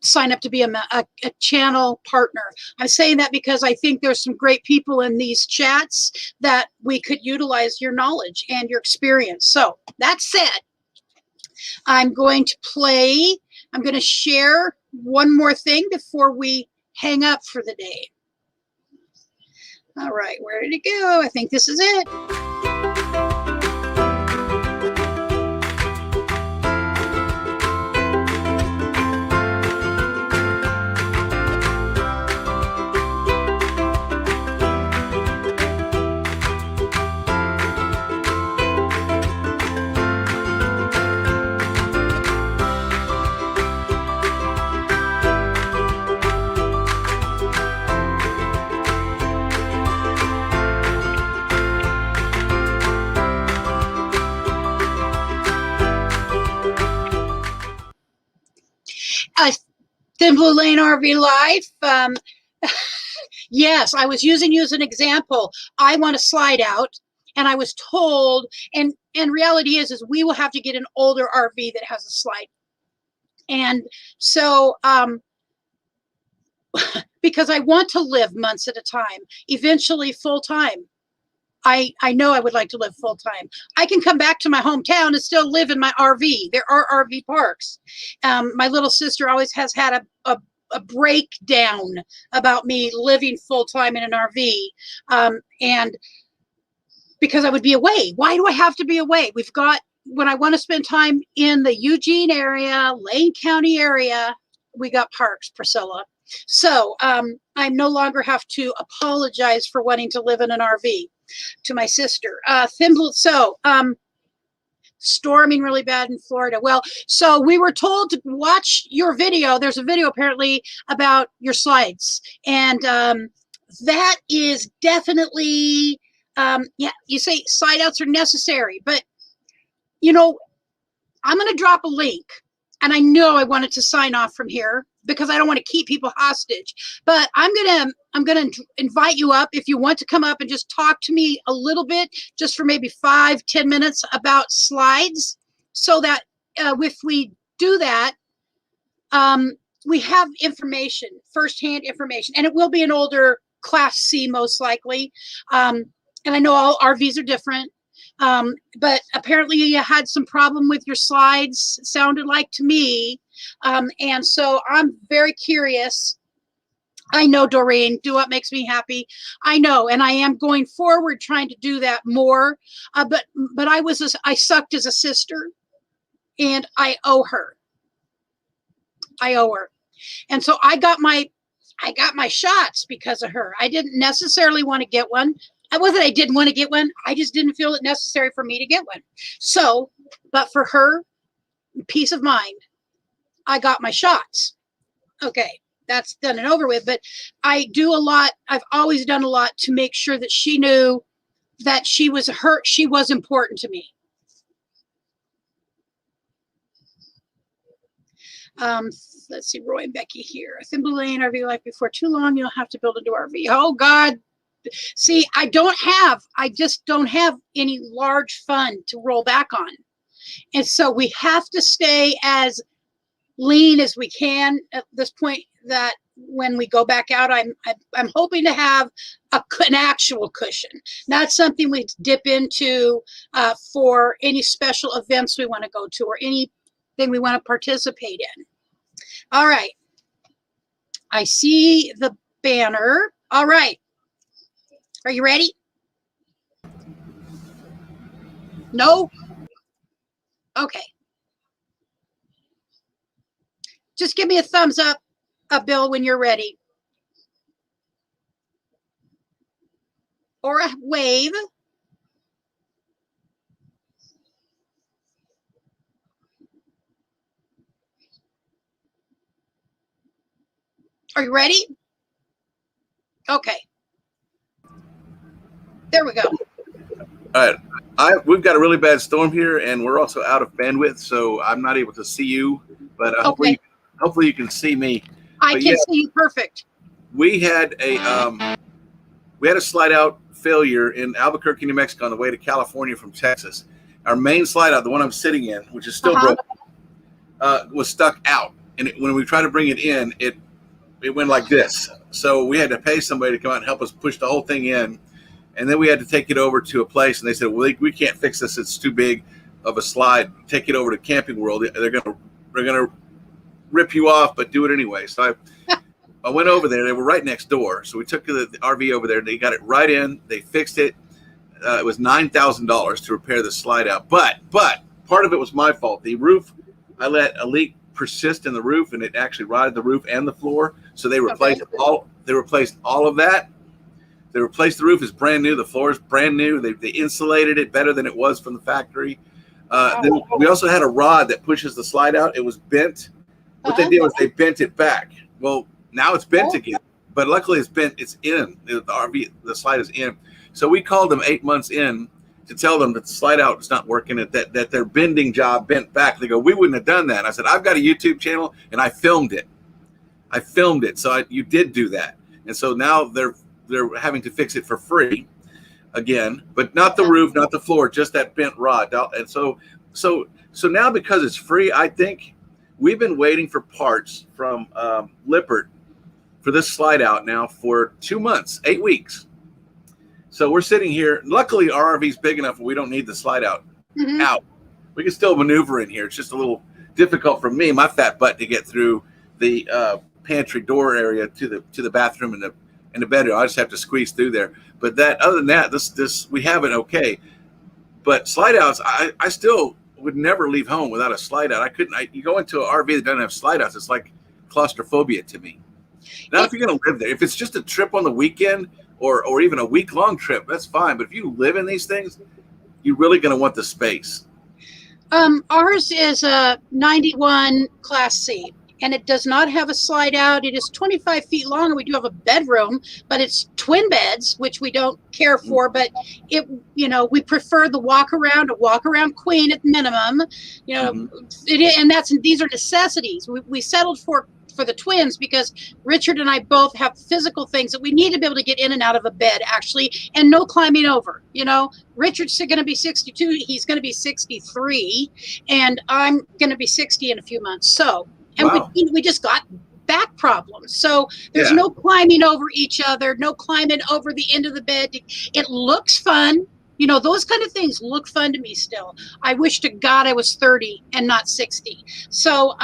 Speaker 1: sign up to be a channel partner. I'm saying that because I think there's some great people in these chats that we could utilize your knowledge and your experience. So that said, I'm going to share one more thing before we hang up for the day. All right, where did it go? I think this is it. Thin Blue Lane RV Life. Yes, I was using you as an example. I want a slide out, and I was told, and reality is we will have to get an older RV that has a slide. And so, because I want to live months at a time, eventually full time. I know I would like to live full time. I can come back to my hometown and still live in my RV. There are RV parks. My little sister always has had a breakdown about me living full time in an RV. And because I would be away. Why do I have to be away? We've got, when I want to spend time in the Eugene area, Lane County area, we got parks, Priscilla. So I no longer have to apologize for wanting to live in an RV to my sister. So storming really bad in Florida. Well, so we were told to watch your video. There's a video apparently about your slides. And that is definitely, yeah, you say slide outs are necessary, but you know, I'm going to drop a link, and I know I wanted to sign off from here because I don't want to keep people hostage, but I'm going to invite you up if you want to come up and just talk to me a little bit, just for maybe 5-10 minutes about slides, so that if we do that, we have information, firsthand information, and it will be an older Class C most likely. And I know all RVs are different. But apparently you had some problem with your slides, it sounded like to me. And so I'm very curious. I know, Doreen, do what makes me happy. I know, and I am going forward trying to do that more. But I sucked as a sister, and I owe her. I owe her. And so I got my shots because of her. I didn't necessarily want to get one. It wasn't I didn't want to get one. I just didn't feel it necessary for me to get one. So, but for her, peace of mind, I got my shots. Okay, that's done and over with. But I do a lot. I've always done a lot to make sure that she knew that she was important to me. Let's see, Roy and Becky here. Thin Blue Lane RV Life, before too long, you'll have to build a new RV. Oh God. See, I just don't have any large fund to roll back on. And so we have to stay as lean as we can at this point, that when we go back out, I'm hoping to have an actual cushion, not something we dip into for any special events we want to go to or anything we want to participate in. All right. I see the banner. All right. Are you ready? No? Okay. Just give me a thumbs up, Bill, when you're ready. Or a wave. Are you ready? Okay. There we go.
Speaker 5: All right. We've got a really bad storm here, and we're also out of bandwidth, so I'm not able to see you. But
Speaker 1: Okay.
Speaker 5: hopefully you can see me.
Speaker 1: I can see you perfect.
Speaker 5: We had a slide out failure in Albuquerque, New Mexico, on the way to California from Texas. Our main slide out, the one I'm sitting in, which is still broken, was stuck out. And when we tried to bring it in, it went like this. So we had to pay somebody to come out and help us push the whole thing in. And then we had to take it over to a place, and they said, well, we can't fix this. It's too big of a slide. Take it over to Camping World. They're gonna rip you off, but do it anyway. So I went over there. They were right next door. So we took the RV over there. They got it right in. They fixed it. It was $9,000 to repair the slide out. But part of it was my fault. The roof, I let a leak persist in the roof, and it actually rotted the roof and the floor. So they replaced all of that. They replaced the roof. Is brand new. The floor is brand new. They insulated it better than it was from the factory. Then we also had a rod that pushes the slide out. It was bent. What they did was they bent it back. Well, now it's bent again, but luckily it's bent. It's in the RV. The slide is in. So we called them 8 months in to tell them that the slide out is not working. That their bending job bent back. They go, we wouldn't have done that. I said, I've got a YouTube channel and I filmed it. So you did do that, and so now they're having to fix it for free again, but not the roof, not the floor, just that bent rod. And so now, because it's free, I think we've been waiting for parts from Lippert for this slide out now for 2 months, 8 weeks. So we're sitting here. Luckily, our RV's big enough and we don't need the slide out. We can still maneuver in here. It's just a little difficult for me, my fat butt, to get through the pantry door area to the bathroom and the bedroom. I just have to squeeze through there. But other than that, this we have it okay. But slide outs, I still would never leave home without a slide out. You go into an RV that doesn't have slide outs, it's like claustrophobia to me. Now, if you're going to live there, if it's just a trip on the weekend or even a week-long trip, that's fine. But if you live in these things, you're really going to want the space.
Speaker 1: Ours is a 91 Class C, and it does not have a slide out. It is 25 feet long, and we do have a bedroom, but it's twin beds, which we don't care for. But we prefer the walk around queen at minimum. And these are necessities. We settled for the twins because Richard and I both have physical things that we need to be able to get in and out of a bed, actually, and no climbing over. Richard's going to be 62. He's going to be 63, and I'm going to be 60 in a few months. So. And wow. we just got back problems. So there's no climbing over each other, no climbing over the end of the bed. It looks fun. Those kind of things look fun to me still. I wish to God I was 30 and not 60. So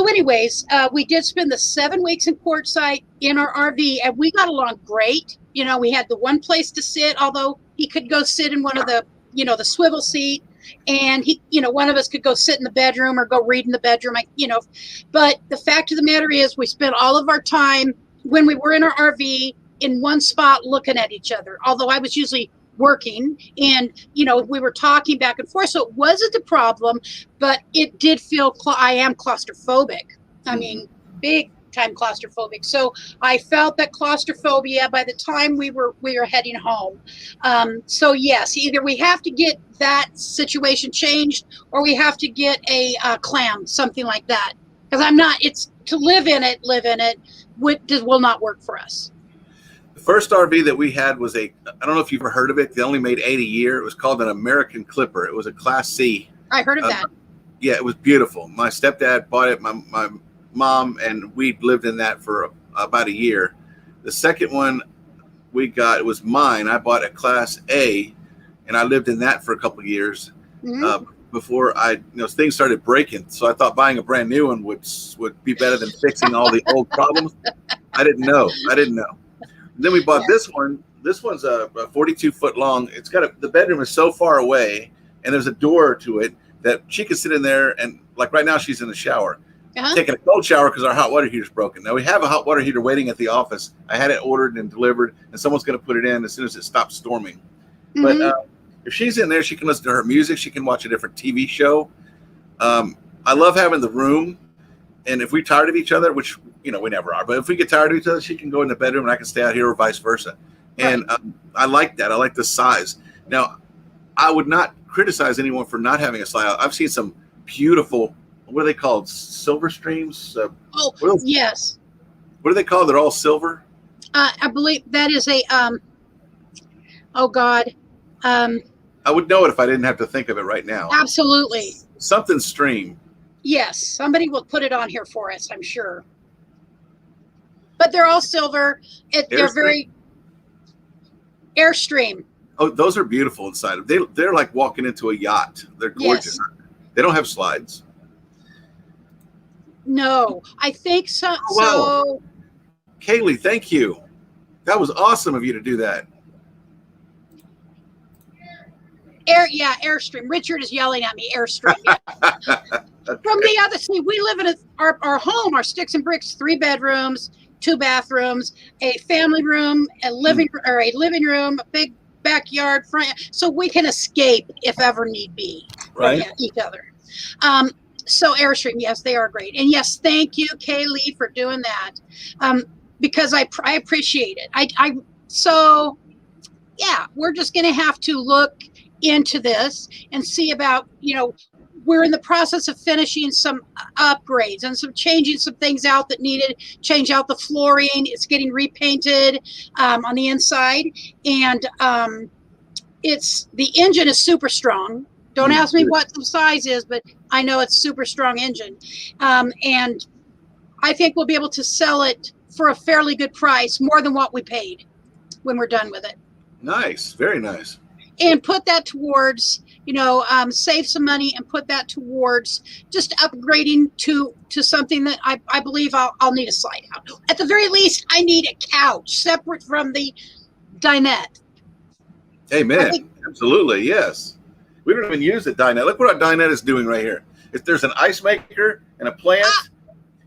Speaker 1: anyways, we did spend the 7 weeks in Quartzsite in our RV, and we got along great. We had the one place to sit, although he could go sit in one of the, the swivel seat. And one of us could go sit in the bedroom or go read in the bedroom, but the fact of the matter is we spent all of our time when we were in our RV in one spot looking at each other, although I was usually working and, we were talking back and forth. So it wasn't a problem, but it did feel, I am claustrophobic. I mean, big time claustrophobic. So I felt that claustrophobia by the time we were heading home. So yes, either we have to get that situation changed or we have to get a clam, something like that. Because it's to live in it will not work for us.
Speaker 5: The first RV that we had was I don't know if you've ever heard of it. They only made 8 a year. It was called an American Clipper. It was a Class C.
Speaker 1: I heard of that.
Speaker 5: Yeah, it was beautiful. My stepdad bought it. My mom and we lived in that for about a year. The second one we got, it was mine. I bought a Class A, and I lived in that for a couple of years before things started breaking. So I thought buying a brand new one would be better than fixing all the old problems. I didn't know. Then we bought this one. This one's a 42-foot long. It's got the bedroom is so far away, and there's a door to it that she could sit in there, and like right now she's in the shower. Taking a cold shower because our hot water heater's broken. Now we have a hot water heater waiting at the office. I had it ordered and delivered, and someone's going to put it in as soon as it stops storming. But if she's in there, she can listen to her music. She can watch a different TV show. I love having the room. And if we're tired of each other, which we never are, but if we get tired of each other, she can go in the bedroom and I can stay out here, or vice versa. And I like that. I like the size. Now, I would not criticize anyone for not having a slide out. I've seen some beautiful. What are they called? Silver streams?
Speaker 1: Yes.
Speaker 5: What are they called? They're all silver.
Speaker 1: I believe that is a Oh God.
Speaker 5: I would know it if I didn't have to think of it right now.
Speaker 1: Absolutely.
Speaker 5: Something stream.
Speaker 1: Yes, somebody will put it on here for us, I'm sure. But they're all silver. They're very Airstream.
Speaker 5: Oh, those are beautiful inside. They're like walking into a yacht. They're gorgeous.
Speaker 1: Yes.
Speaker 5: They don't have slides.
Speaker 1: No, I think so.
Speaker 5: Oh, wow.
Speaker 1: So,
Speaker 5: Kaylee, thank you. That was awesome of you to do that.
Speaker 1: Airstream. Richard is yelling at me. Airstream. Yeah. From the other, see, we live in our home, our sticks and bricks, 3 bedrooms, 2 bathrooms, a family room, a living room, a big backyard front, so we can escape if ever need be from each other. So Airstream, yes, they are great, and yes, thank you, Kaylee, for doing that, because I appreciate it. So yeah, we're just going to have to look into this and see about, we're in the process of finishing some upgrades and some changing some things out that needed, change out the flooring. It's getting repainted on the inside, and the engine is super strong. Don't ask me what the size is, but I know it's super strong engine, and I think we'll be able to sell it for a fairly good price, more than what we paid when we're done with it.
Speaker 5: Nice, very nice.
Speaker 1: And put that towards, save some money and put that towards just upgrading to something that I believe I'll need a slide out. At the very least, I need a couch separate from the dinette.
Speaker 5: Amen. Absolutely, yes. We don't even use the dinette. Look what our dinette is doing right here. If there's an ice maker and a plant,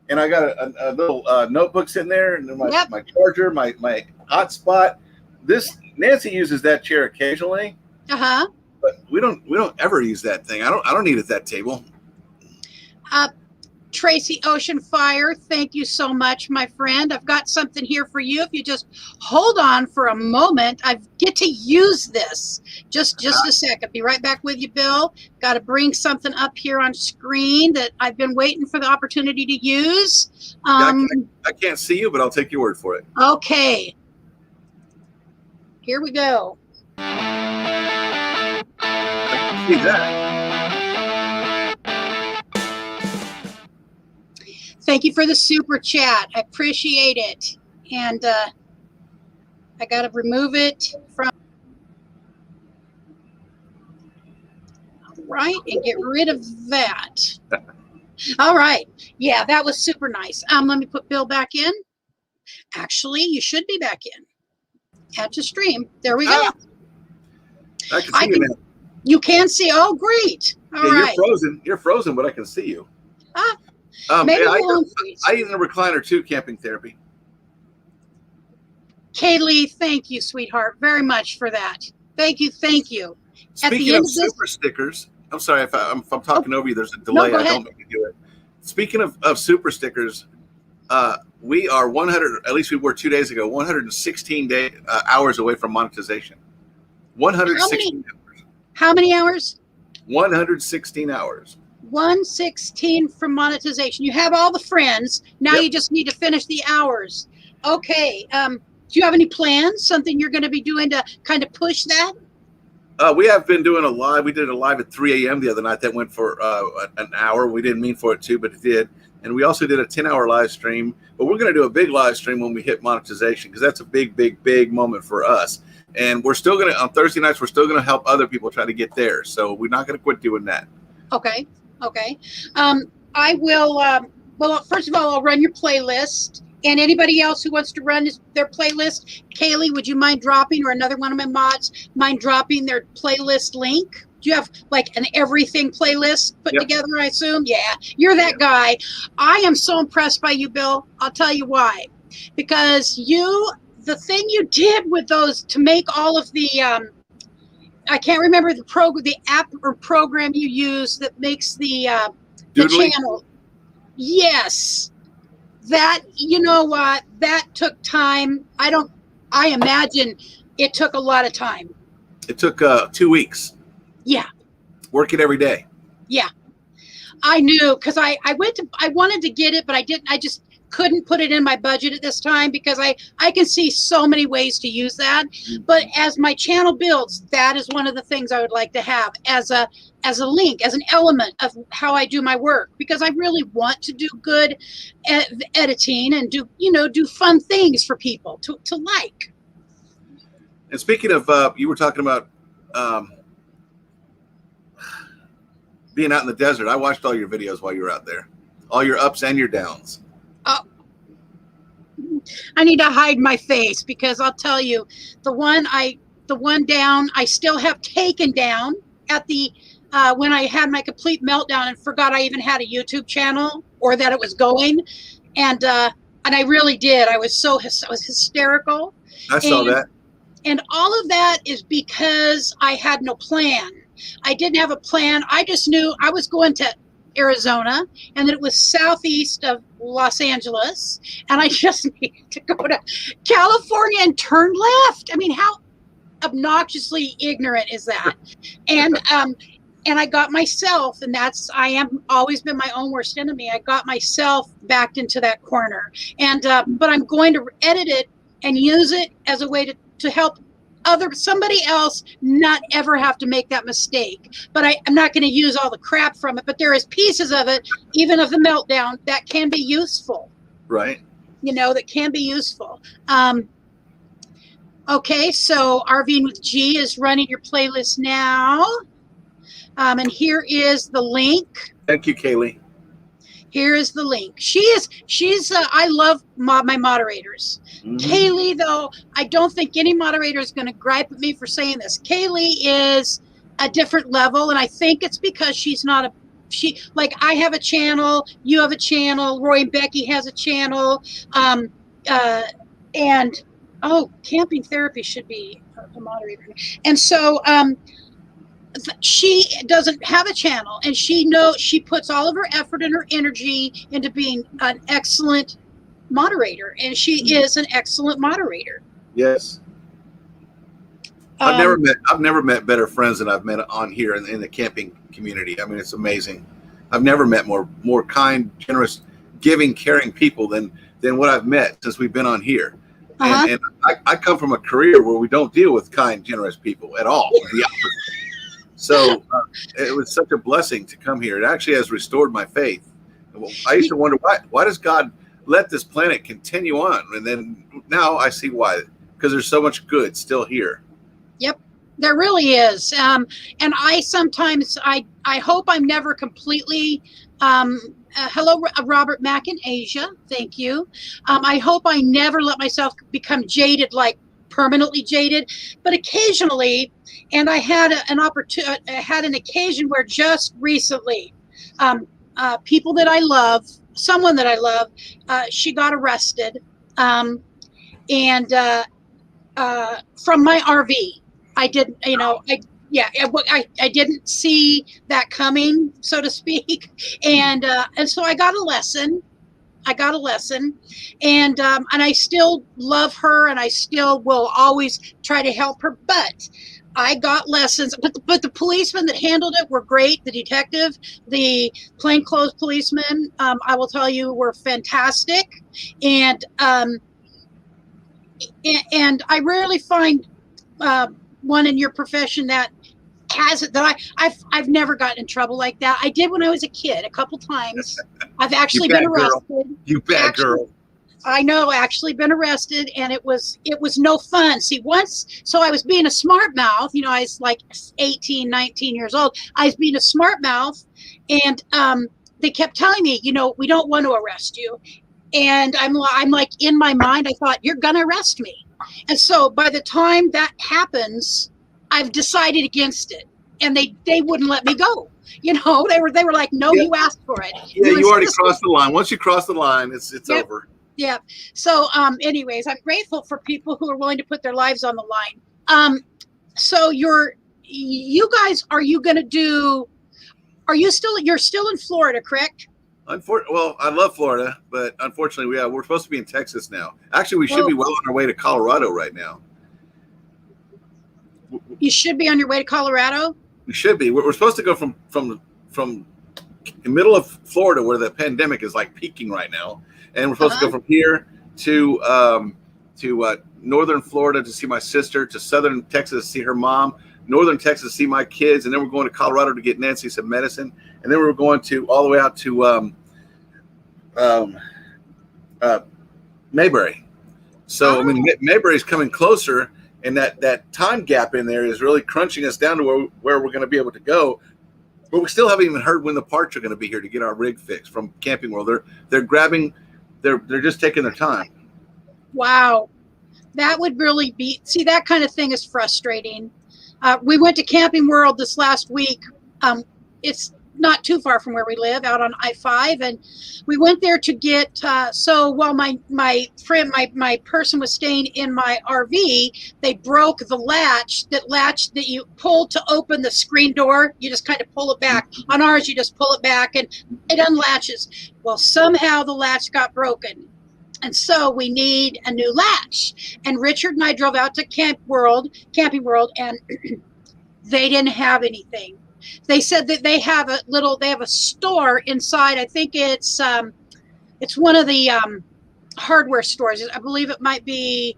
Speaker 5: and I got a little notebook sitting there, and my charger, my hotspot. Nancy uses that chair occasionally. But we don't ever use that thing. I don't need it at that table.
Speaker 1: Tracy Ocean Fire, thank you so much, my friend. I've got something here for you. If you just hold on for a moment, I get to use this. Just a second. Be right back with you, Bill. Got to bring something up here on screen that I've been waiting for the opportunity to use.
Speaker 5: I can't see you, but I'll take your word for it.
Speaker 1: Okay. Here we go.
Speaker 5: I can see that.
Speaker 1: Thank you for the super chat. I appreciate it. And I got to remove it from. All right, and get rid of that. All right. Yeah, that was super nice. Let me put Bill back in. Actually, you should be back in. Add to stream. There we go.
Speaker 5: I can see you now.
Speaker 1: You can see. Oh, great. All right.
Speaker 5: You're frozen, but I can see you.
Speaker 1: Maybe
Speaker 5: I
Speaker 1: we'll
Speaker 5: eat in a recliner too, camping therapy.
Speaker 1: Kaylee, thank you, sweetheart, very much for that. Thank you.
Speaker 5: Speaking of super stickers, I'm sorry if I'm talking over you. There's a delay.
Speaker 1: No,
Speaker 5: I don't mean to do it. Speaking of super stickers, we are 100. At least we were 2 days ago. 116 hours away from monetization. 116 hours.
Speaker 1: How many hours?
Speaker 5: 116 hours.
Speaker 1: 116 from monetization. You have all the friends. Now you just need to finish the hours. Okay. Do you have any plans? Something you're going to be doing to kind of push that?
Speaker 5: We have been doing a live. We did a live at 3 a.m. the other night that went for an hour. We didn't mean for it to, but it did. And we also did a 10-hour live stream. But we're going to do a big live stream when we hit monetization, because that's a big moment for us. And we're still going to, on Thursday nights, we're still going to help other people try to get there. So we're not going to quit doing that.
Speaker 1: Okay. I will, well, first of all, I'll run your playlist. And anybody else who wants to run their playlist, Kaylee, would you mind dropping, or another one of my mods, mind dropping their playlist link? Do you have like an everything playlist put together, I assume? Yeah, you're that guy. I am so impressed by you, Bill. I'll tell you why. Because the thing you did with those to make all of the, I can't remember the app or program you use that makes the channel. Yes. That, you know what, that took time. I imagine it took a lot of time.
Speaker 5: It took 2 weeks.
Speaker 1: Yeah.
Speaker 5: Working every day.
Speaker 1: Yeah. I knew, because I wanted to get it, but I didn't. couldn't put it in my budget at this time because I can see so many ways to use that. But as my channel builds, that is one of the things I would like to have as a link, as an element of how I do my work, because I really want to do good editing and do fun things for people to like.
Speaker 5: And speaking of, you were talking about being out in the desert. I watched all your videos while you were out there, all your ups and your downs.
Speaker 1: Oh, I need to hide my face because I'll tell you, the one down I still have taken down at the when I had my complete meltdown and forgot I even had a YouTube channel or that it was going, and I really did. I was hysterical.
Speaker 5: I saw that.
Speaker 1: And all of that is because I had no plan. I didn't have a plan. I just knew I was going to Arizona and that it was southeast of Los Angeles. And I just needed to go to California and turn left. I mean, how obnoxiously ignorant is that? And I got myself, and I am always been my own worst enemy. I got myself backed into that corner. And but I'm going to edit it and use it as a way to help somebody else not ever have to make that mistake. But I'm not going to use all the crap from it, but there is pieces of it, even of the meltdown, that can be useful.
Speaker 5: Right.
Speaker 1: That can be useful. Okay, so RVing with G is running your playlist now. And here is the link.
Speaker 5: Thank you, Kaylee.
Speaker 1: Here is the link. She's I love my moderators. Mm-hmm. Kaylee, though, I don't think any moderator is going to gripe at me for saying this. Kaylee is a different level, and I think it's because she's not like I have a channel, you have a channel, Roy and Becky has a channel, and Camping Therapy should be a moderator. And so she doesn't have a channel, and she puts all of her effort and her energy into being an excellent moderator, and she is an excellent moderator.
Speaker 5: Yes. I've never met better friends than I've met on here in the camping community. I mean, it's amazing. I've never met more kind, generous, giving, caring people than what I've met since we've been on here. Uh-huh. And I come from a career where we don't deal with kind, generous people at all. So it was such a blessing to come here. It actually has restored my faith. I used to wonder why does God let this planet continue on? And then now I see why, because there's so much good still here.
Speaker 1: Yep, there really is. And I sometimes, I hope I'm never completely, hello, Robert Mack in Asia. Thank you. I hope I never let myself become jaded, like permanently jaded, but occasionally, and I had an occasion where just recently, people that I love, someone that I love, she got arrested, and from my RV. I didn't, I didn't see that coming, so to speak, and so I got a lesson. And I still love her, and I still will always try to help her. But I got lessons. But the policemen that handled it were great. The detective, the plainclothes policeman, I will tell you, were fantastic. And I rarely find one in your profession that has it, that I've never gotten in trouble like that. I did when I was a kid a couple times. I've actually been arrested.
Speaker 5: You bad girl.
Speaker 1: I know, actually been arrested, and it was no fun. See, so I was being a smart mouth, I was like 18, 19 years old. I was being a smart mouth, and they kept telling me, we don't want to arrest you. And I'm like, in my mind, I thought, you're going to arrest me. And so by the time that happens, I've decided against it, and they wouldn't let me go. They were like, no, you asked for it.
Speaker 5: Yeah, you already crossed the line. Once you cross the line, it's over.
Speaker 1: Yeah. So, anyways, I'm grateful for people who are willing to put their lives on the line. So you're still in Florida, correct?
Speaker 5: Well, I love Florida, but unfortunately, we're supposed to be in Texas now. Actually, we should be well on our way to Colorado right now.
Speaker 1: You should be on your way to Colorado?
Speaker 5: We should be. We're supposed to go from the middle of Florida where the pandemic is like peaking right now, and we're supposed to go from here to northern Florida to see my sister, to southern Texas to see her mom, northern Texas to see my kids, and then we're going to Colorado to get Nancy some medicine, and then we're going to all the way out to Mayberry. So I mean, Mayberry's coming closer, and that time gap in there is really crunching us down to where we're going to be able to go. But we still haven't even heard when the parts are going to be here to get our rig fixed from Camping World. They're just taking their time.
Speaker 1: Wow. That would really be, see, that kind of thing is frustrating. We went to Camping World this last week. It's not too far from where we live, out on I-5, and we went there to get, so while my person was staying in my RV, they broke the latch that you pull to open the screen door. You just kind of pull it back. On ours, you just pull it back and it unlatches. Well, somehow the latch got broken. And so we need a new latch. And Richard and I drove out to Camping World, and they didn't have anything. They said that they have a store inside. I think it's one of the hardware stores. I believe it might be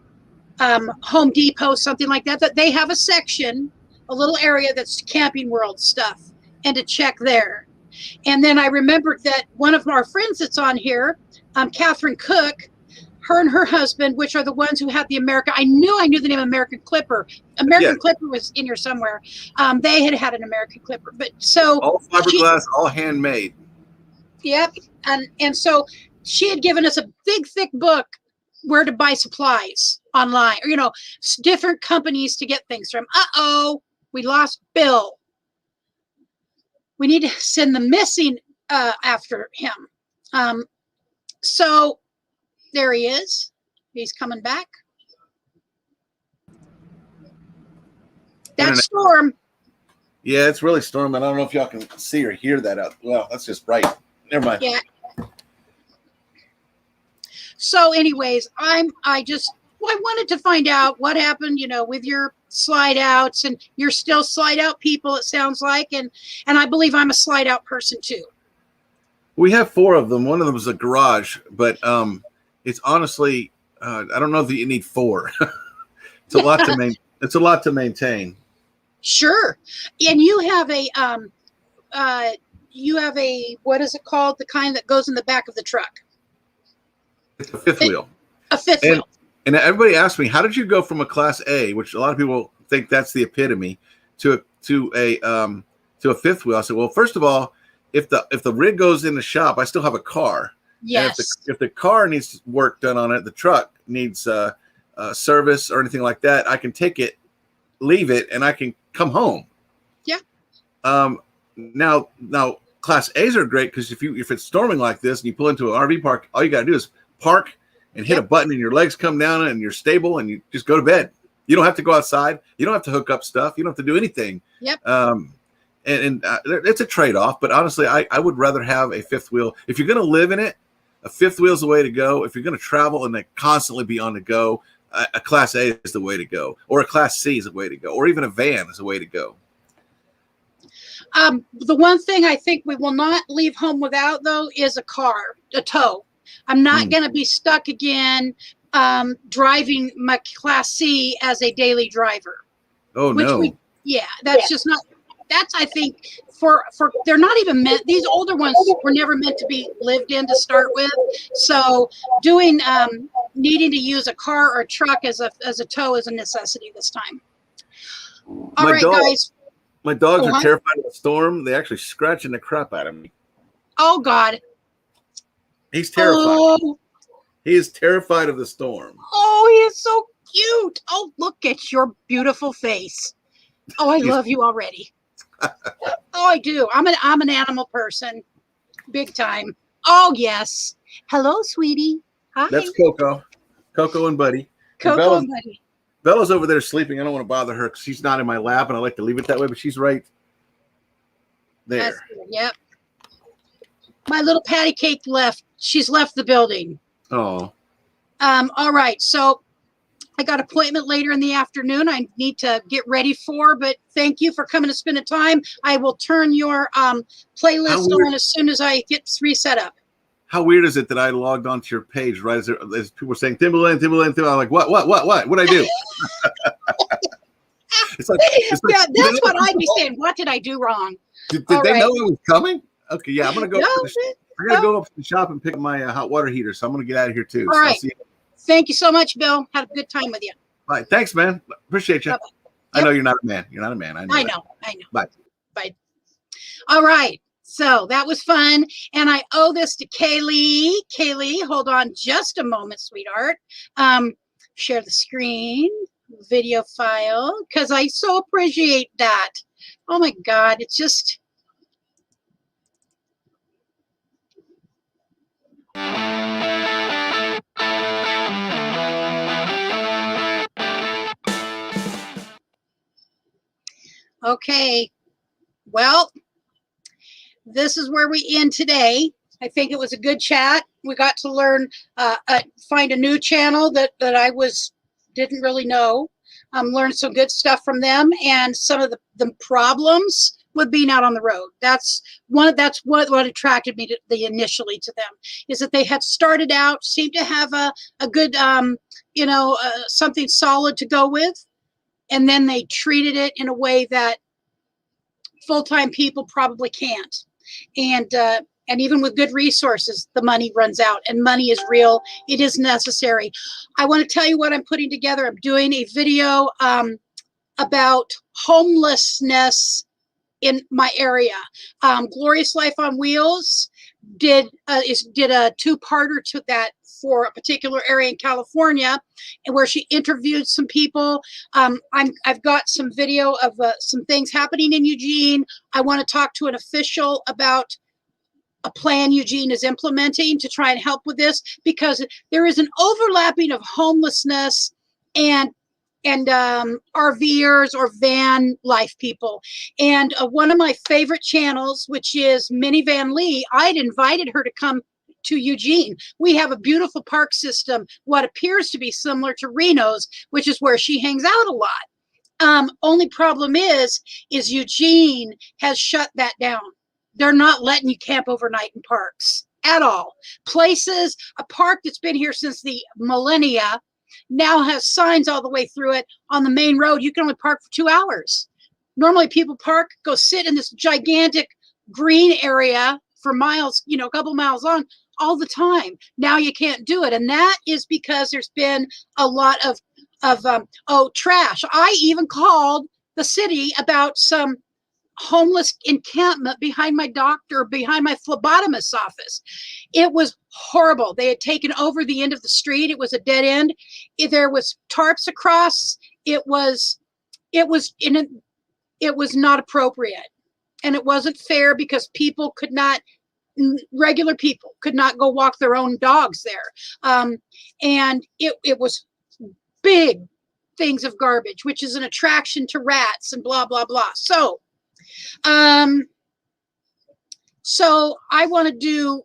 Speaker 1: Home Depot, something like that. That they have a section, a little area that's Camping World stuff, and to check there. And then I remembered that one of our friends that's on here, Catherine Cook, her and her husband, which are the ones who had the American, I knew the name American Clipper. Clipper was in here somewhere. They had an American Clipper, but so
Speaker 5: all fiberglass, all handmade.
Speaker 1: Yep, and so she had given us a big thick book where to buy supplies online, or different companies to get things from. We lost Bill. We need to send the missing after him. So there he is. He's coming back. That storm.
Speaker 5: Yeah, it's really storming. I don't know if y'all can see or hear that out. Well, that's just bright. Never mind.
Speaker 1: Yeah. So anyways, I wanted to find out what happened, with your slide outs, and you're still slide out people, it sounds like. And I believe I'm a slide out person too.
Speaker 5: We have 4 of them. One of them is a garage, but it's honestly, I don't know that you need 4. It's a lot to It's a lot to maintain.
Speaker 1: Sure. And you have a what is it called? The kind that goes in the back of the truck.
Speaker 5: It's a fifth wheel.
Speaker 1: A fifth wheel.
Speaker 5: And everybody asks me, how did you go from a Class A, which a lot of people think that's the epitome, to a fifth wheel? I said, well, first of all, if the rig goes in the shop, I still have a car.
Speaker 1: Yes.
Speaker 5: And if the car needs work done on it, the truck needs service or anything like that, I can take it, leave it, and I can come home.
Speaker 1: Yeah.
Speaker 5: Now Class A's are great because if it's storming like this and you pull into an RV park, all you got to do is park and hit a button, and your legs come down and you're stable, and you just go to bed. You don't have to go outside. You don't have to hook up stuff. You don't have to do anything.
Speaker 1: Yep.
Speaker 5: And it's a trade-off, but honestly, I would rather have a fifth wheel. If you're going to live in it, a fifth wheel is the way to go. If you're going to travel and constantly be on the go, a Class A is the way to go, or a Class C is the way to go, or even a van is the way to go.
Speaker 1: The one thing I think we will not leave home without, though, is a tow. I'm not going to be stuck again driving my Class C as a daily driver.
Speaker 5: Oh, no.
Speaker 1: That's just not. That's, I think, for they're not even meant. These older ones were never meant to be lived in to start with. So doing needing to use a car or a truck as a tow is a necessity this time. All right, guys.
Speaker 5: My dogs are terrified of the storm. They actually scratching the crap out of me.
Speaker 1: Oh God.
Speaker 5: He's terrified.
Speaker 1: Oh.
Speaker 5: He is terrified of the storm.
Speaker 1: Oh, he is so cute. Oh, look at your beautiful face. Oh, I love you already. Oh, I do. I'm an animal person, big time. Oh yes. Hello, sweetie. Hi.
Speaker 5: That's Coco and Buddy.
Speaker 1: Coco and Buddy.
Speaker 5: Bella's over there sleeping. I don't want to bother her because she's not in my lap, and I like to leave it that way. But she's right there.
Speaker 1: That's good. Yep. My little patty cake left. She's left the building.
Speaker 5: Oh.
Speaker 1: All right. So I got an appointment later in the afternoon I need to get ready for, but thank you for coming to spend the time. I will turn your playlist on as soon as I get reset up.
Speaker 5: How weird is it that I logged onto your page right as people were saying Timberland? I'm like, what'd I do? it's like,
Speaker 1: yeah, that's what I'd be saying. What did I do wrong?
Speaker 5: Did they know it was coming? Okay, yeah, I'm gonna go. I'm gonna go up to the shop and pick up my hot water heater. So I'm gonna get out of here too.
Speaker 1: All right. Thank you so much, Bill. Had a good time with you.
Speaker 5: All right. Thanks, man. Appreciate you. Yep. I know you're not a man. You're not a man. I know. Bye.
Speaker 1: Bye. All right. So that was fun. And I owe this to Kaylee. Kaylee, hold on just a moment, sweetheart. Share the screen, video file, because I so appreciate that. Oh my God. It's just. Okay, well, this is where we end today. I think it was a good chat. We got to learn, find a new channel that I didn't really know. Learn some good stuff from them, and some of the problems with being out on the road. That's what attracted me initially to them, is that they had started out, seemed to have a good, something solid to go with. And then they treated it in a way that full-time people probably can't. And even with good resources, the money runs out, and money is real. It is necessary. I want to tell you what I'm putting together. I'm doing a video about homelessness in my area. Glorious Life on Wheels did a two-parter to that for a particular area in California, and where she interviewed some people. I've got some video of some things happening in Eugene. I want to talk to an official about a plan Eugene is implementing to try and help with this, because there is an overlapping of homelessness and RVers or van life people. And one of my favorite channels, which is Minivan Lee, I'd invited her to come to Eugene. We have a beautiful park system, what appears to be similar to Reno's, which is where she hangs out a lot. Only problem is Eugene has shut that down. They're not letting you camp overnight in parks at all. Places, a park that's been here since the millennia now has signs all the way through it. On the main road, you can only park for 2 hours. Normally people park, go sit in this gigantic green area for miles, a couple miles long, all the time. Now you can't do it. And that is because there's been a lot of trash. I even called the city about some homeless encampment behind my phlebotomist's office. It was horrible. They had taken over the end of the street. It was a dead end. There was tarps across. It was not appropriate. And it wasn't fair, because regular people could not go walk their own dogs there. And it was big things of garbage, which is an attraction to rats and blah, blah, blah. So I want to do,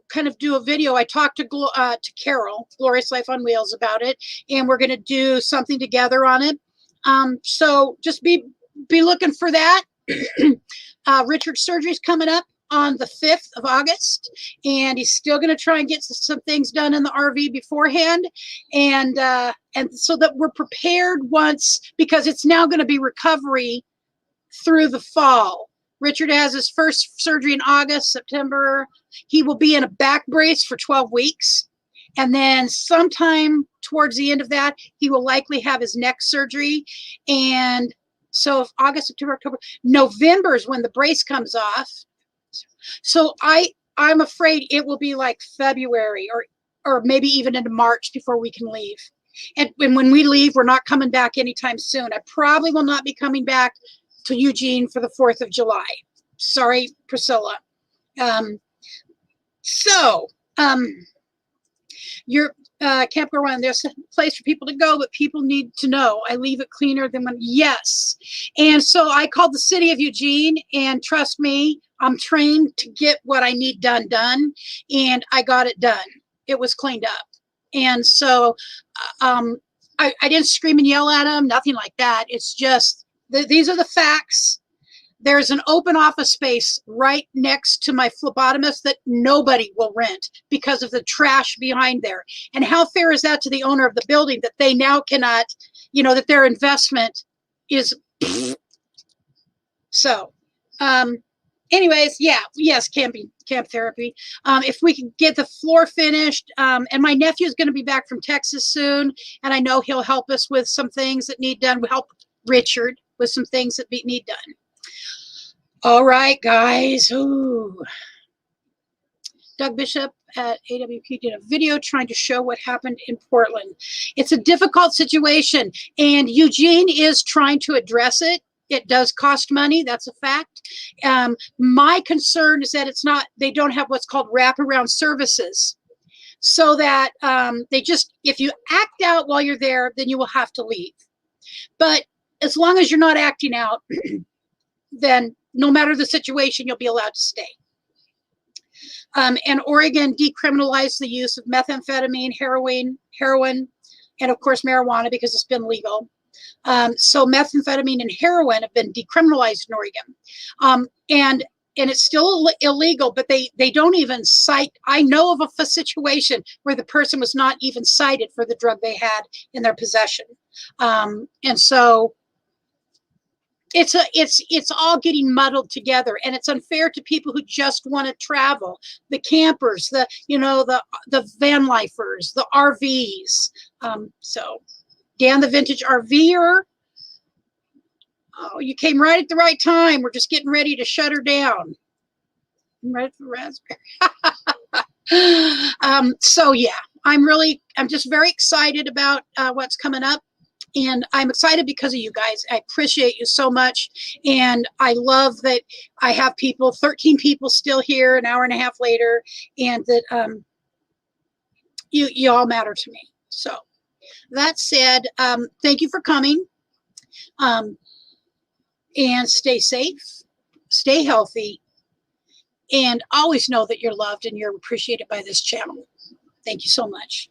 Speaker 1: kind of do a video. I talked to Carol, Glorious Life on Wheels, about it, and we're going to do something together on it. So just be looking for that. Richard's surgery is coming up on the 5th of August, and he's still going to try and get some things done in the RV beforehand, and so that we're prepared because it's now going to be recovery through the fall. Richard has his first surgery in August, September. He will be in a back brace for 12 weeks. And then sometime towards the end of that, he will likely have his neck surgery. And so if August, September, October, November is when the brace comes off. So I'm afraid it will be like February or maybe even into March before we can leave. And when we leave, we're not coming back anytime soon. I probably will not be coming back to Eugene for the 4th of July. Sorry, Priscilla. Your campground one, there's a place for people to go, but people need to know. I leave it cleaner than when, yes. And so I called the city of Eugene, and trust me, I'm trained to get what I need done, and I got it done. It was cleaned up. And so I didn't scream and yell at them, nothing like that. It's just, these are the facts. There's an open office space right next to my phlebotomist that nobody will rent because of the trash behind there. And how fair is that to the owner of the building that they now cannot, you know, that their investment is so. Anyways, yeah, yes, camp therapy. If we can get the floor finished, and my nephew is going to be back from Texas soon, and I know he'll help us with some things that need done. We'll help Richard with some things that need done. All right, guys. Ooh. Doug Bishop at AWP did a video trying to show what happened in Portland. It's a difficult situation, and Eugene is trying to address it. It does cost money. That's a fact. My concern is that they don't have what's called wraparound services, so that they just, if you act out while you're there, then you will have to leave. But as long as you're not acting out, then no matter the situation, you'll be allowed to stay. And Oregon decriminalized the use of methamphetamine, heroin, and of course marijuana because it's been legal. So methamphetamine and heroin have been decriminalized in Oregon. And it's still illegal, but they don't even cite. I know of a situation where the person was not even cited for the drug they had in their possession. And so it's all getting muddled together, and it's unfair to people who just want to travel, the campers, the van lifers, the RVs. So Dan, the vintage RVer, oh, you came right at the right time. We're just getting ready to shut her down. Right for raspberry. So yeah, I'm just very excited about what's coming up. And I'm excited because of you guys. I appreciate you so much. And I love that I have 13 people still here an hour and a half later, and that you all matter to me. So that said, thank you for coming. And stay safe, stay healthy, and always know that you're loved and you're appreciated by this channel. Thank you so much.